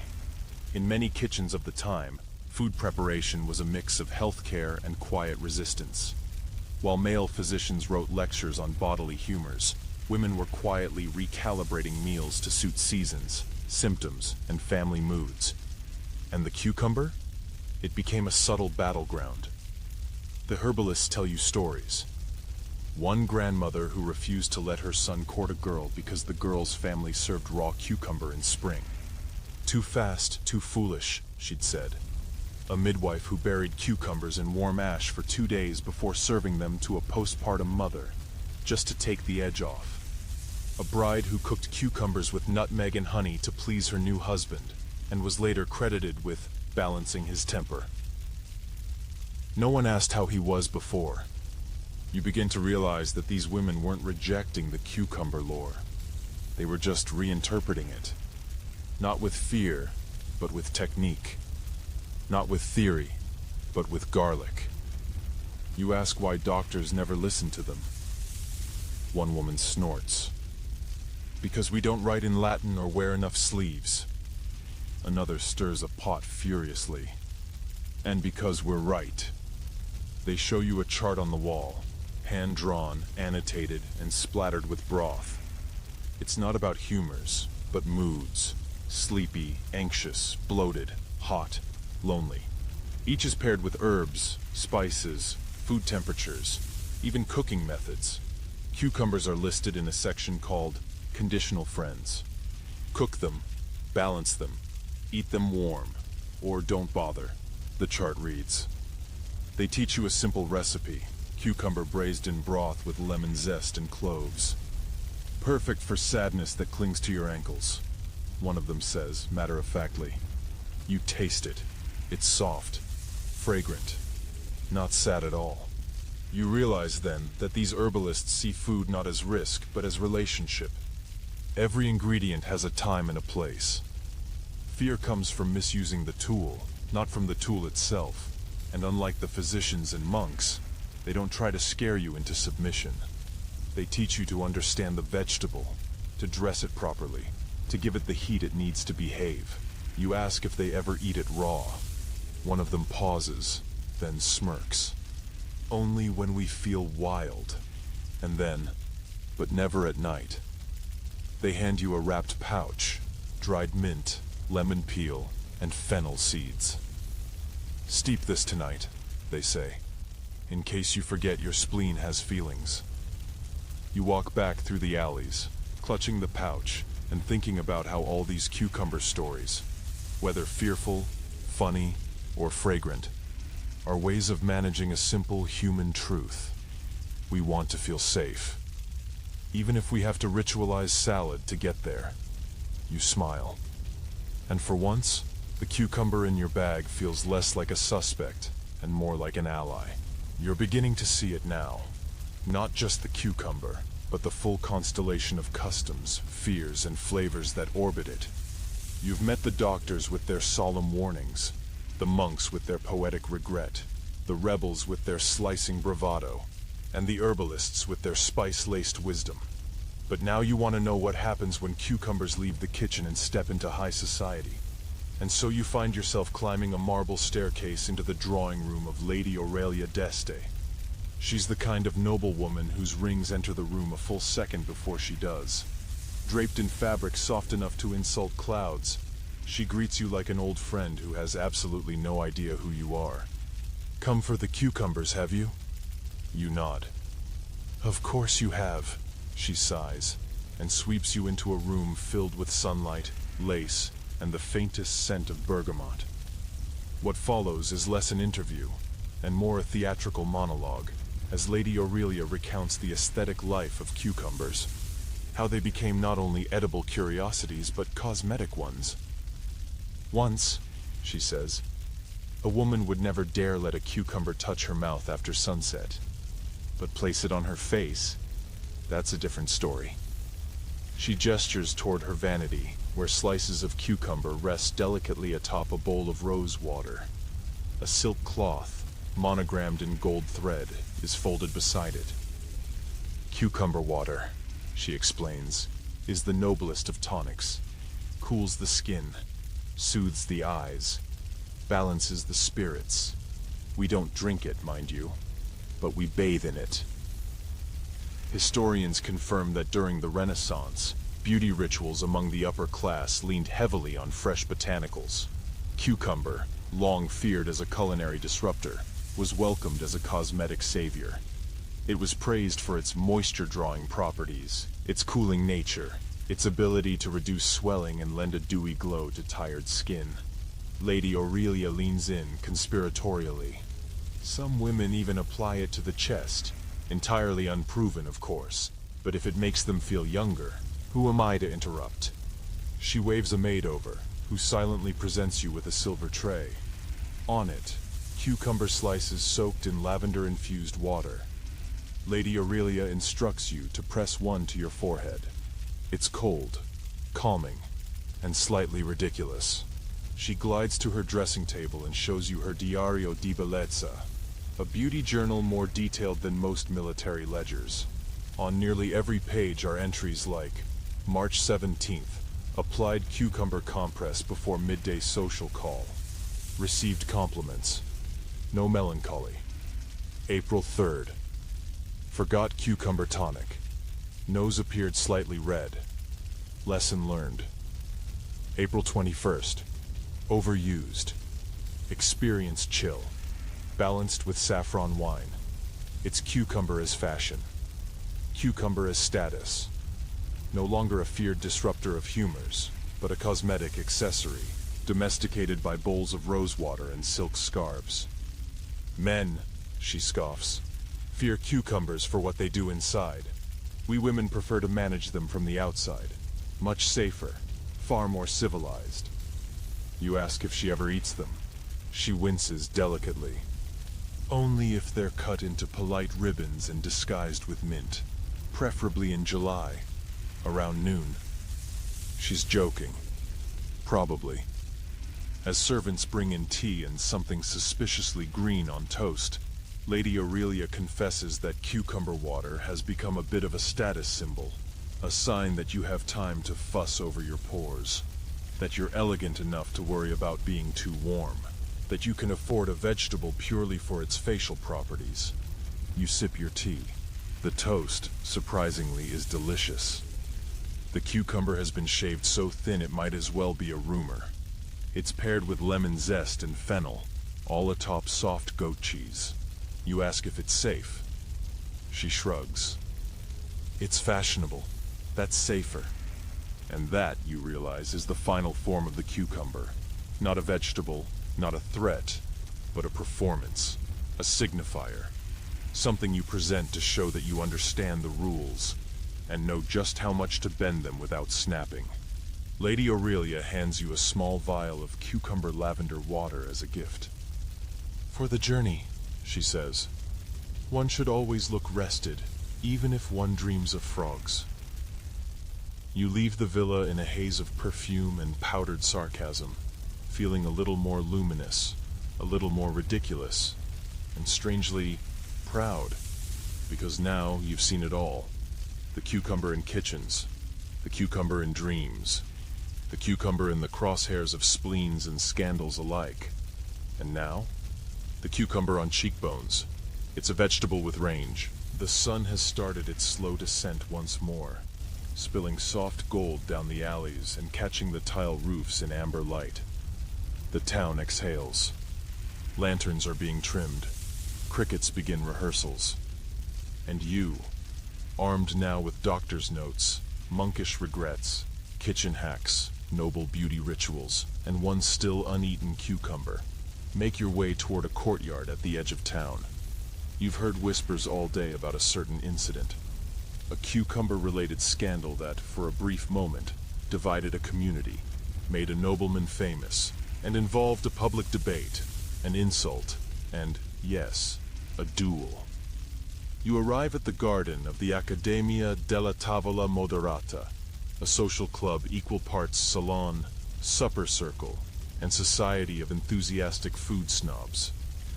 In many kitchens of the time, food preparation was a mix of healthcare and quiet resistance. While male physicians wrote lectures on bodily humors, women were quietly recalibrating meals to suit seasons, symptoms, and family moods. And the cucumber? It became a subtle battleground. The herbalists tell you stories. One grandmother who refused to let her son court a girl because the girl's family served raw cucumber in spring. "Too fast, too foolish," she'd said. A midwife who buried cucumbers in warm ash for 2 days before serving them to a postpartum mother, just to take the edge off. A bride who cooked cucumbers with nutmeg and honey to please her new husband, and was later credited with balancing his temper. No one asked how he was before. You begin to realize that these women weren't rejecting the cucumber lore. They were just reinterpreting it. Not with fear, but with technique. Not with theory, but with garlic. You ask why doctors never listen to them. One woman snorts. "Because we don't write in Latin or wear enough sleeves." Another stirs a pot furiously. "And because we're right." They show you a chart on the wall, hand-drawn, annotated, and splattered with broth. It's not about humors, but moods. Sleepy, anxious, bloated, hot, lonely. Each is paired with herbs, spices, food temperatures, even cooking methods. Cucumbers are listed in a section called Conditional Friends. Cook them, balance them, eat them warm, or don't bother, the chart reads. They teach you a simple recipe, cucumber braised in broth with lemon zest and cloves. "Perfect for sadness that clings to your ankles," one of them says, matter-of-factly. You taste it. It's soft, fragrant, not sad at all. You realize then that these herbalists see food not as risk, but as relationship. Every ingredient has a time and a place. Fear comes from misusing the tool, not from the tool itself. And unlike the physicians and monks, they don't try to scare you into submission. They teach you to understand the vegetable, to dress it properly, to give it the heat it needs to behave. You ask if they ever eat it raw. One of them pauses, then smirks. "Only when we feel wild." And then, "But never at night." They hand you a wrapped pouch, dried mint, lemon peel, and fennel seeds. Steep this tonight, they say, in case you forget your spleen has feelings. You walk back through the alleys, clutching the pouch and thinking about how all these cucumber stories, whether fearful, funny, or fragrant, are ways of managing a simple human truth. We want to feel safe, even if we have to ritualize salad to get there. You smile. And for once, the cucumber in your bag feels less like a suspect and more like an ally. You're beginning to see it now. Not just the cucumber, but the full constellation of customs, fears, and flavors that orbit it. You've met the doctors with their solemn warnings, the monks with their poetic regret, the rebels with their slicing bravado, and the herbalists with their spice-laced wisdom. But now you want to know what happens when cucumbers leave the kitchen and step into high society. And so you find yourself climbing a marble staircase into the drawing room of Lady Aurelia d'Este. She's the kind of noblewoman whose rings enter the room a full second before she does. Draped in fabric soft enough to insult clouds, she greets you like an old friend who has absolutely no idea who you are. Come for the cucumbers, have you? You nod. Of course you have, she sighs, and sweeps you into a room filled with sunlight, lace, and the faintest scent of bergamot. What follows is less an interview, and more a theatrical monologue, as Lady Aurelia recounts the aesthetic life of cucumbers, how they became not only edible curiosities but cosmetic ones. Once, she says, a woman would never dare let a cucumber touch her mouth after sunset, but place it on her face, that's a different story. She gestures toward her vanity, where slices of cucumber rest delicately atop a bowl of rose water. A silk cloth, monogrammed in gold thread, is folded beside it. Cucumber water, she explains, is the noblest of tonics. Cools the skin, soothes the eyes, balances the spirits. We don't drink it, mind you, but we bathe in it. Historians confirm that during the Renaissance, beauty rituals among the upper class leaned heavily on fresh botanicals. Cucumber, long feared as a culinary disruptor, was welcomed as a cosmetic savior. It was praised for its moisture-drawing properties, its cooling nature, its ability to reduce swelling and lend a dewy glow to tired skin. Lady Aurelia leans in conspiratorially. Some women even apply it to the chest, entirely unproven, of course, but if it makes them feel younger, who am I to interrupt? She waves a maid over, who silently presents you with a silver tray. On it, cucumber slices soaked in lavender-infused water. Lady Aurelia instructs you to press one to your forehead. It's cold, calming, and slightly ridiculous. She glides to her dressing table and shows you her Diario di Bellezza, a beauty journal more detailed than most military ledgers. On nearly every page are entries like, March 17th, applied cucumber compress before midday social call. Received compliments. No melancholy. April 3rd. Forgot cucumber tonic. Nose appeared slightly red. Lesson learned. April 21st. Overused. Experience chill. Balanced with saffron wine. It's cucumber as fashion. Cucumber as status. No longer a feared disruptor of humors, but a cosmetic accessory, domesticated by bowls of rosewater and silk scarves. Men, she scoffs, fear cucumbers for what they do inside. We women prefer to manage them from the outside. Much safer, far more civilized. You ask if she ever eats them. She winces delicately. Only if they're cut into polite ribbons and disguised with mint, preferably in July, around noon. She's joking. Probably. As servants bring in tea and something suspiciously green on toast, Lady Aurelia confesses that cucumber water has become a bit of a status symbol, a sign that you have time to fuss over your pores, that you're elegant enough to worry about being too warm, that you can afford a vegetable purely for its facial properties. You sip your tea. The toast, surprisingly, is delicious. The cucumber has been shaved so thin it might as well be a rumor. It's paired with lemon zest and fennel, all atop soft goat cheese. You ask if it's safe. She shrugs. It's fashionable. That's safer. And that, you realize, is the final form of the cucumber. Not a vegetable, not a threat, but a performance, a signifier. Something you present to show that you understand the rules, and know just how much to bend them without snapping. Lady Aurelia hands you a small vial of cucumber lavender water as a gift. For the journey, she says. One should always look rested, even if one dreams of frogs. You leave the villa in a haze of perfume and powdered sarcasm, feeling a little more luminous, a little more ridiculous, and strangely proud, because now you've seen it all. The cucumber in kitchens, the cucumber in dreams, the cucumber in the crosshairs of spleens and scandals alike. And now, the cucumber on cheekbones. It's a vegetable with range. The sun has started its slow descent once more, spilling soft gold down the alleys and catching the tile roofs in amber light. The town exhales. Lanterns are being trimmed. Crickets begin rehearsals. And you, armed now with doctor's notes, monkish regrets, kitchen hacks, noble beauty rituals, and one still uneaten cucumber, make your way toward a courtyard at the edge of town. You've heard whispers all day about a certain incident. A cucumber-related scandal that, for a brief moment, divided a community, made a nobleman famous, and involved a public debate, an insult, and, yes, a duel. You arrive at the garden of the Accademia della Tavola Moderata, a social club equal parts salon, supper circle, and society of enthusiastic food snobs.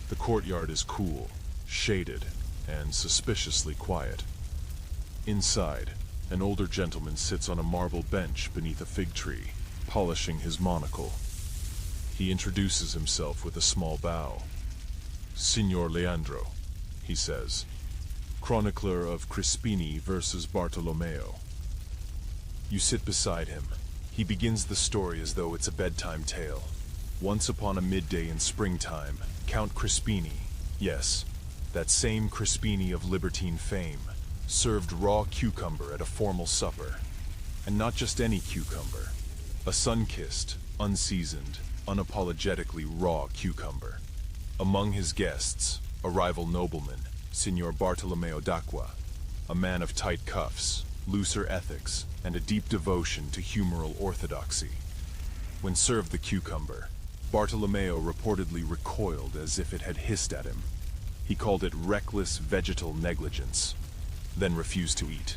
The courtyard is cool, shaded, and suspiciously quiet. Inside, an older gentleman sits on a marble bench beneath a fig tree, polishing his monocle. He introduces himself with a small bow. Signor Leandro, he says, chronicler of Crispini versus Bartolomeo. You sit beside him. He begins the story as though it's a bedtime tale. Once upon a midday in springtime, Count Crispini, yes, that same Crispini of libertine fame, served raw cucumber at a formal supper. And not just any cucumber. A sun-kissed, unseasoned, unapologetically raw cucumber. Among his guests, a rival nobleman, Signor Bartolomeo d'Acqua, a man of tight cuffs, looser ethics, and a deep devotion to humoral orthodoxy. When served the cucumber, Bartolomeo reportedly recoiled as if it had hissed at him. He called it reckless vegetal negligence, then refused to eat.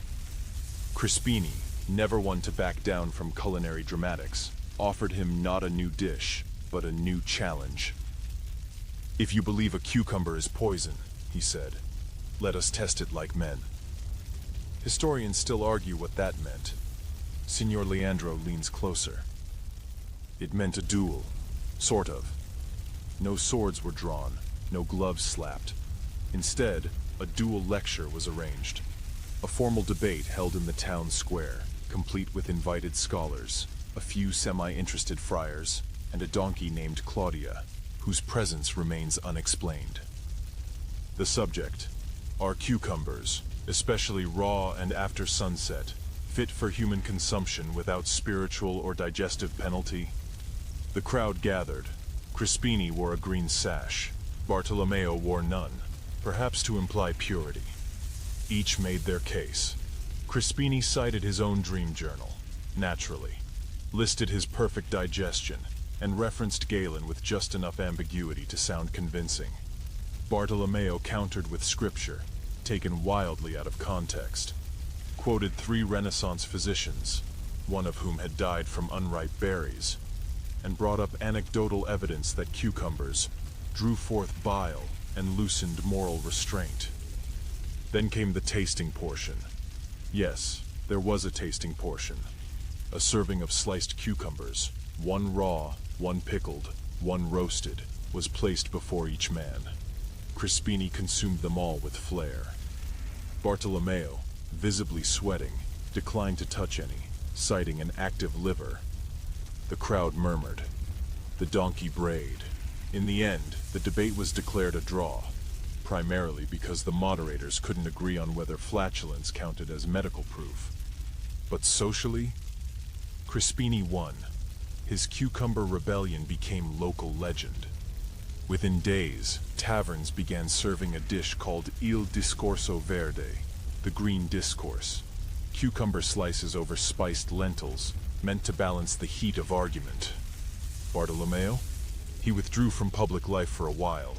Crispini, never one to back down from culinary dramatics, offered him not a new dish, but a new challenge. If you believe a cucumber is poison, he said, let us test it like men. Historians still argue what that meant. Signor Leandro leans closer. It meant a duel, sort of. No swords were drawn, no gloves slapped. Instead, a dual lecture was arranged. A formal debate held in the town square, complete with invited scholars, a few semi-interested friars, and a donkey named Claudia, whose presence remains unexplained. The subject: are cucumbers, especially raw and after sunset, fit for human consumption without spiritual or digestive penalty? The crowd gathered. Crispini wore a green sash. Bartolomeo wore none, perhaps to imply purity. Each made their case. Crispini cited his own dream journal, naturally, listed his perfect digestion, and referenced Galen with just enough ambiguity to sound convincing. Bartolomeo countered with scripture, taken wildly out of context, quoted 3 Renaissance physicians, one of whom had died from unripe berries, and brought up anecdotal evidence that cucumbers drew forth bile and loosened moral restraint. Then came the tasting portion. Yes, there was a tasting portion. A serving of sliced cucumbers, one raw, one pickled, one roasted, was placed before each man. Crispini consumed them all with flair. Bartolomeo, visibly sweating, declined to touch any, citing an active liver. The crowd murmured. The donkey brayed, In the end, the debate was declared a draw, primarily because the moderators couldn't agree on whether flatulence counted as medical proof. But socially, Crispini won. His cucumber rebellion became local legend. Within days, taverns began serving a dish called Il Discorso Verde, the green discourse. Cucumber slices over spiced lentils, meant to balance the heat of argument. Bartolomeo? He withdrew from public life for a while.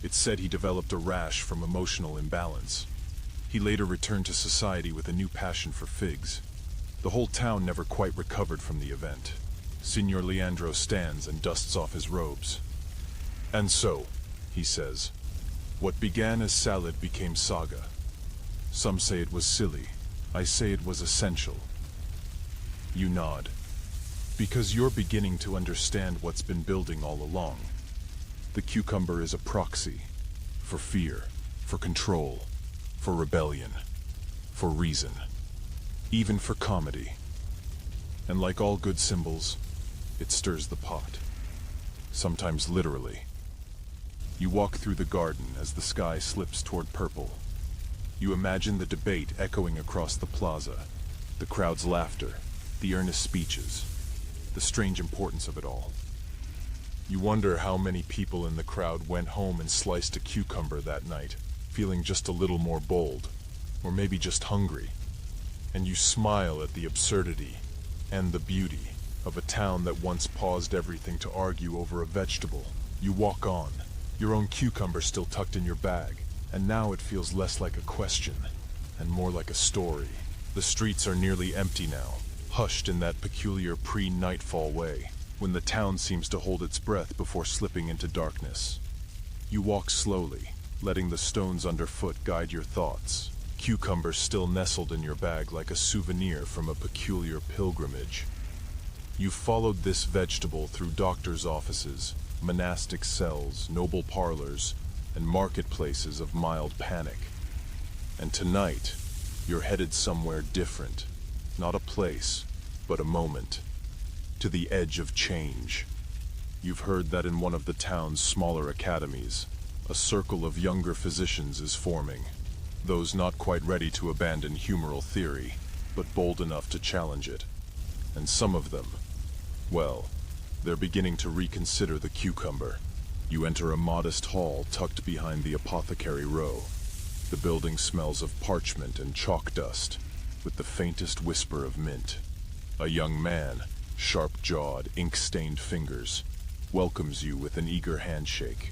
It's said he developed a rash from emotional imbalance. He later returned to society with a new passion for figs. The whole town never quite recovered from the event. Signor Leandro stands and dusts off his robes. And so, he says, what began as salad became saga. Some say it was silly. I say it was essential. You nod. Because you're beginning to understand what's been building all along. The cucumber is a proxy. For fear. For control. For rebellion. For reason. Even for comedy. And like all good symbols, it stirs the pot. Sometimes literally. You walk through the garden as the sky slips toward purple. You imagine the debate echoing across the plaza, the crowd's laughter, the earnest speeches, the strange importance of it all. You wonder how many people in the crowd went home and sliced a cucumber that night, feeling just a little more bold, or maybe just hungry. And you smile at the absurdity and the beauty of a town that once paused everything to argue over a vegetable. You walk on, your own cucumber still tucked in your bag, and now it feels less like a question and more like a story. The streets are nearly empty now, hushed in that peculiar pre-nightfall way, when the town seems to hold its breath before slipping into darkness. You walk slowly, letting the stones underfoot guide your thoughts, cucumber still nestled in your bag like a souvenir from a peculiar pilgrimage. You've followed this vegetable through doctors' offices, monastic cells, noble parlors, and marketplaces of mild panic. And tonight, you're headed somewhere different. Not a place, but a moment. To the edge of change. You've heard that in one of the town's smaller academies, a circle of younger physicians is forming. Those not quite ready to abandon humoral theory, but bold enough to challenge it. And some of them, well, they're beginning to reconsider the cucumber. You enter a modest hall tucked behind the apothecary row. The building smells of parchment and chalk dust, with the faintest whisper of mint. A young man, sharp-jawed, ink-stained fingers, welcomes you with an eager handshake.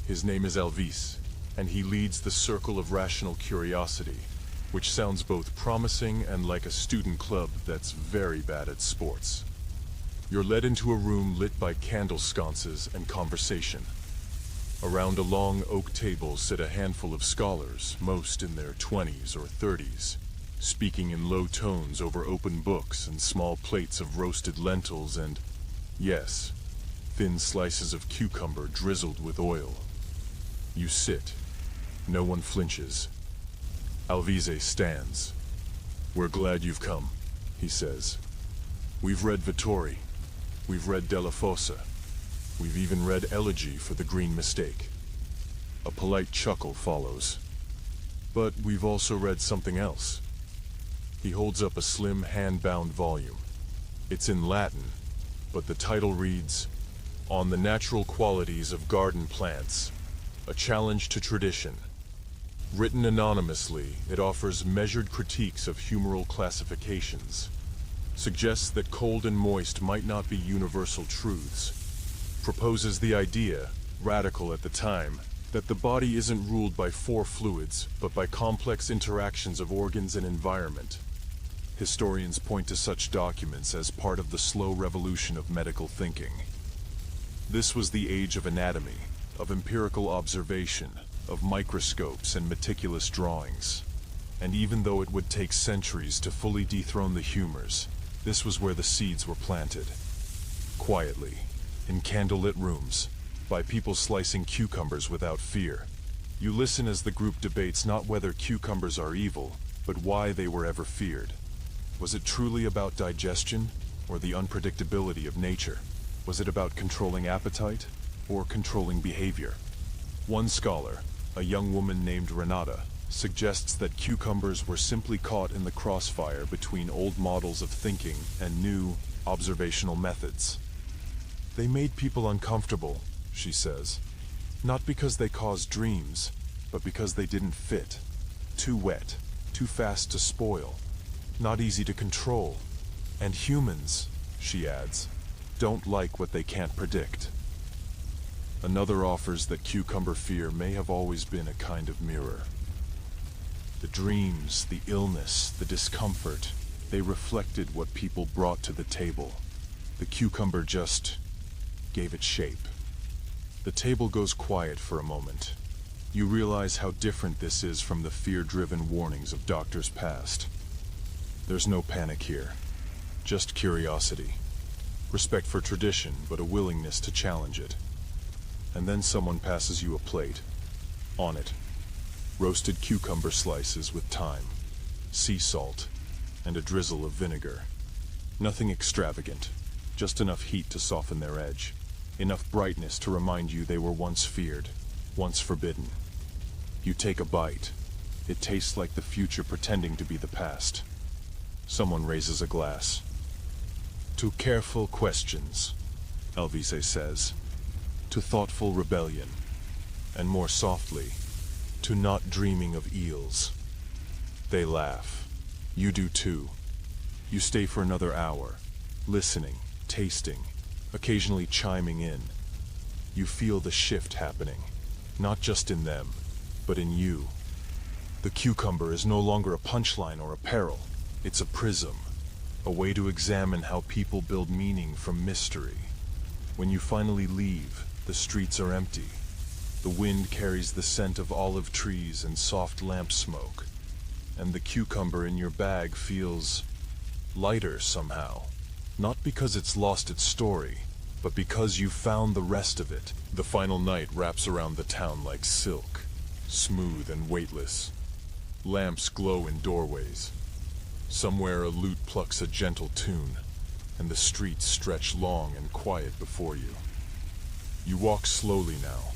His name is Elvis, and he leads the Circle of Rational Curiosity, which sounds both promising and like a student club that's very bad at sports. You're led into a room lit by candle sconces and conversation. Around a long oak table sit a handful of scholars, most in their 20s or 30s, speaking in low tones over open books and small plates of roasted lentils and, yes, thin slices of cucumber drizzled with oil. You sit. No one flinches. Alvise stands. "We're glad you've come," he says. "We've read Vittori. We've read Della Fossa. We've even read Elegy for the Green Mistake." A polite chuckle follows. "But we've also read something else." He holds up a slim hand-bound volume. It's in Latin, but the title reads, "On the Natural Qualities of Garden Plants, a Challenge to Tradition." Written anonymously, it offers measured critiques of humoral classifications, suggests that cold and moist might not be universal truths, proposes the idea, radical at the time, that the body isn't ruled by four fluids, but by complex interactions of organs and environment. Historians point to such documents as part of the slow revolution of medical thinking. This was the age of anatomy, of empirical observation, of microscopes and meticulous drawings. And even though it would take centuries to fully dethrone the humors, this was where the seeds were planted. Quietly, in candlelit rooms, by people slicing cucumbers without fear. You listen as the group debates not whether cucumbers are evil, but why they were ever feared. Was it truly about digestion, or the unpredictability of nature? Was it about controlling appetite, or controlling behavior. One scholar, a young woman named Renata, suggests that cucumbers were simply caught in the crossfire between old models of thinking and new, observational methods. They made people uncomfortable, she says, not because they caused dreams, but because they didn't fit. Too wet, too fast to spoil, not easy to control. And humans, she adds, don't like what they can't predict. Another offers that cucumber fear may have always been a kind of mirror. The dreams, the illness, the discomfort, they reflected what people brought to the table. The cucumber just gave it shape. The table goes quiet for a moment. You realize how different this is from the fear-driven warnings of doctors past. There's no panic here, just curiosity. Respect for tradition, but a willingness to challenge it. And then someone passes you a plate. On it, roasted cucumber slices with thyme, sea salt, and a drizzle of vinegar. Nothing extravagant, just enough heat to soften their edge. Enough brightness to remind you they were once feared, once forbidden. You take a bite. It tastes like the future pretending to be the past. Someone raises a glass. To careful questions, Elvise says. To thoughtful rebellion. And more softly, to not dreaming of eels. They laugh. You do too. You stay for another hour, listening, tasting, occasionally chiming in. You feel the shift happening, not just in them, but in you. The cucumber is no longer a punchline or a peril. It's a prism, a way to examine how people build meaning from mystery. When you finally leave, the streets are empty. The wind carries the scent of olive trees and soft lamp smoke, and the cucumber in your bag feels lighter somehow. Not because it's lost its story, but because you found the rest of it. The final night wraps around the town like silk, smooth and weightless. Lamps glow in doorways. Somewhere a lute plucks a gentle tune, and the streets stretch long and quiet before you. You walk slowly now,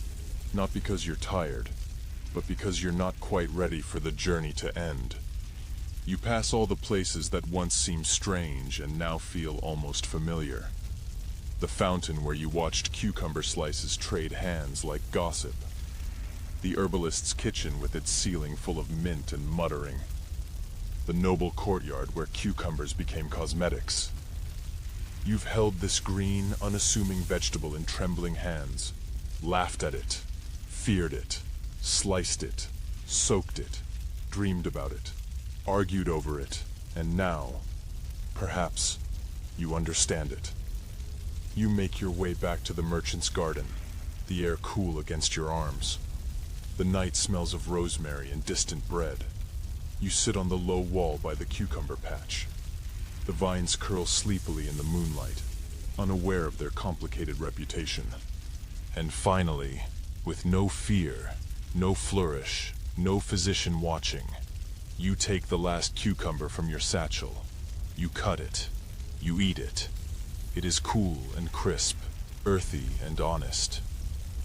not because you're tired, but because you're not quite ready for the journey to end. You pass all the places that once seemed strange and now feel almost familiar. The fountain where you watched cucumber slices trade hands like gossip. The herbalist's kitchen with its ceiling full of mint and muttering. The noble courtyard where cucumbers became cosmetics. You've held this green, unassuming vegetable in trembling hands, laughed at it, feared it, sliced it, soaked it, dreamed about it, argued over it, and now, perhaps, you understand it. You make your way back to the merchant's garden, the air cool against your arms. The night smells of rosemary and distant bread. You sit on the low wall by the cucumber patch. The vines curl sleepily in the moonlight, unaware of their complicated reputation. And finally, with no fear, no flourish, no physician watching, you take the last cucumber from your satchel. You cut it. You eat it. It is cool and crisp, earthy and honest.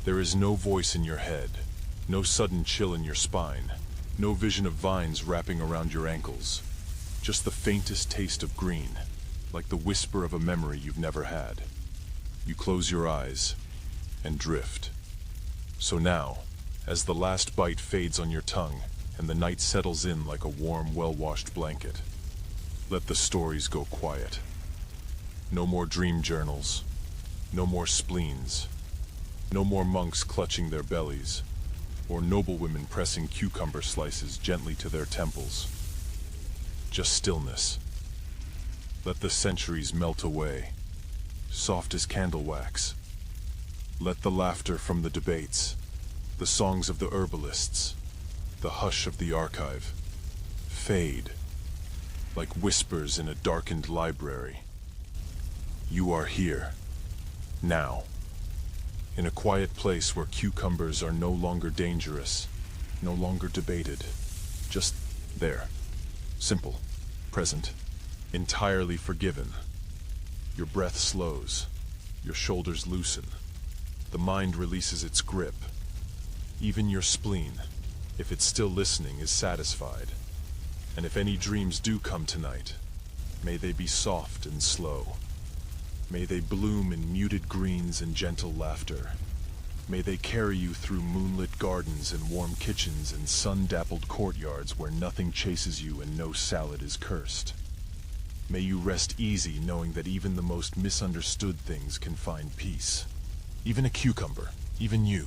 There is no voice in your head, no sudden chill in your spine, no vision of vines wrapping around your ankles. Just the faintest taste of green, like the whisper of a memory you've never had. You close your eyes and drift. So now, as the last bite fades on your tongue and the night settles in like a warm, well-washed blanket, let the stories go quiet. No more dream journals, no more spleens, no more monks clutching their bellies, or noblewomen pressing cucumber slices gently to their temples. Just stillness. Let the centuries melt away, soft as candle wax. Let the laughter from the debates, the songs of the herbalists, the hush of the archive, fade, like whispers in a darkened library. You are here, now. In a quiet place where cucumbers are no longer dangerous, no longer debated, just there, simple, present, entirely forgiven. Your breath slows, your shoulders loosen, the mind releases its grip. Even your spleen, if it's still listening, is satisfied. And if any dreams do come tonight, may they be soft and slow. May they bloom in muted greens and gentle laughter. May they carry you through moonlit gardens and warm kitchens and sun-dappled courtyards where nothing chases you and no salad is cursed. May you rest easy knowing that even the most misunderstood things can find peace. Even a cucumber, even you.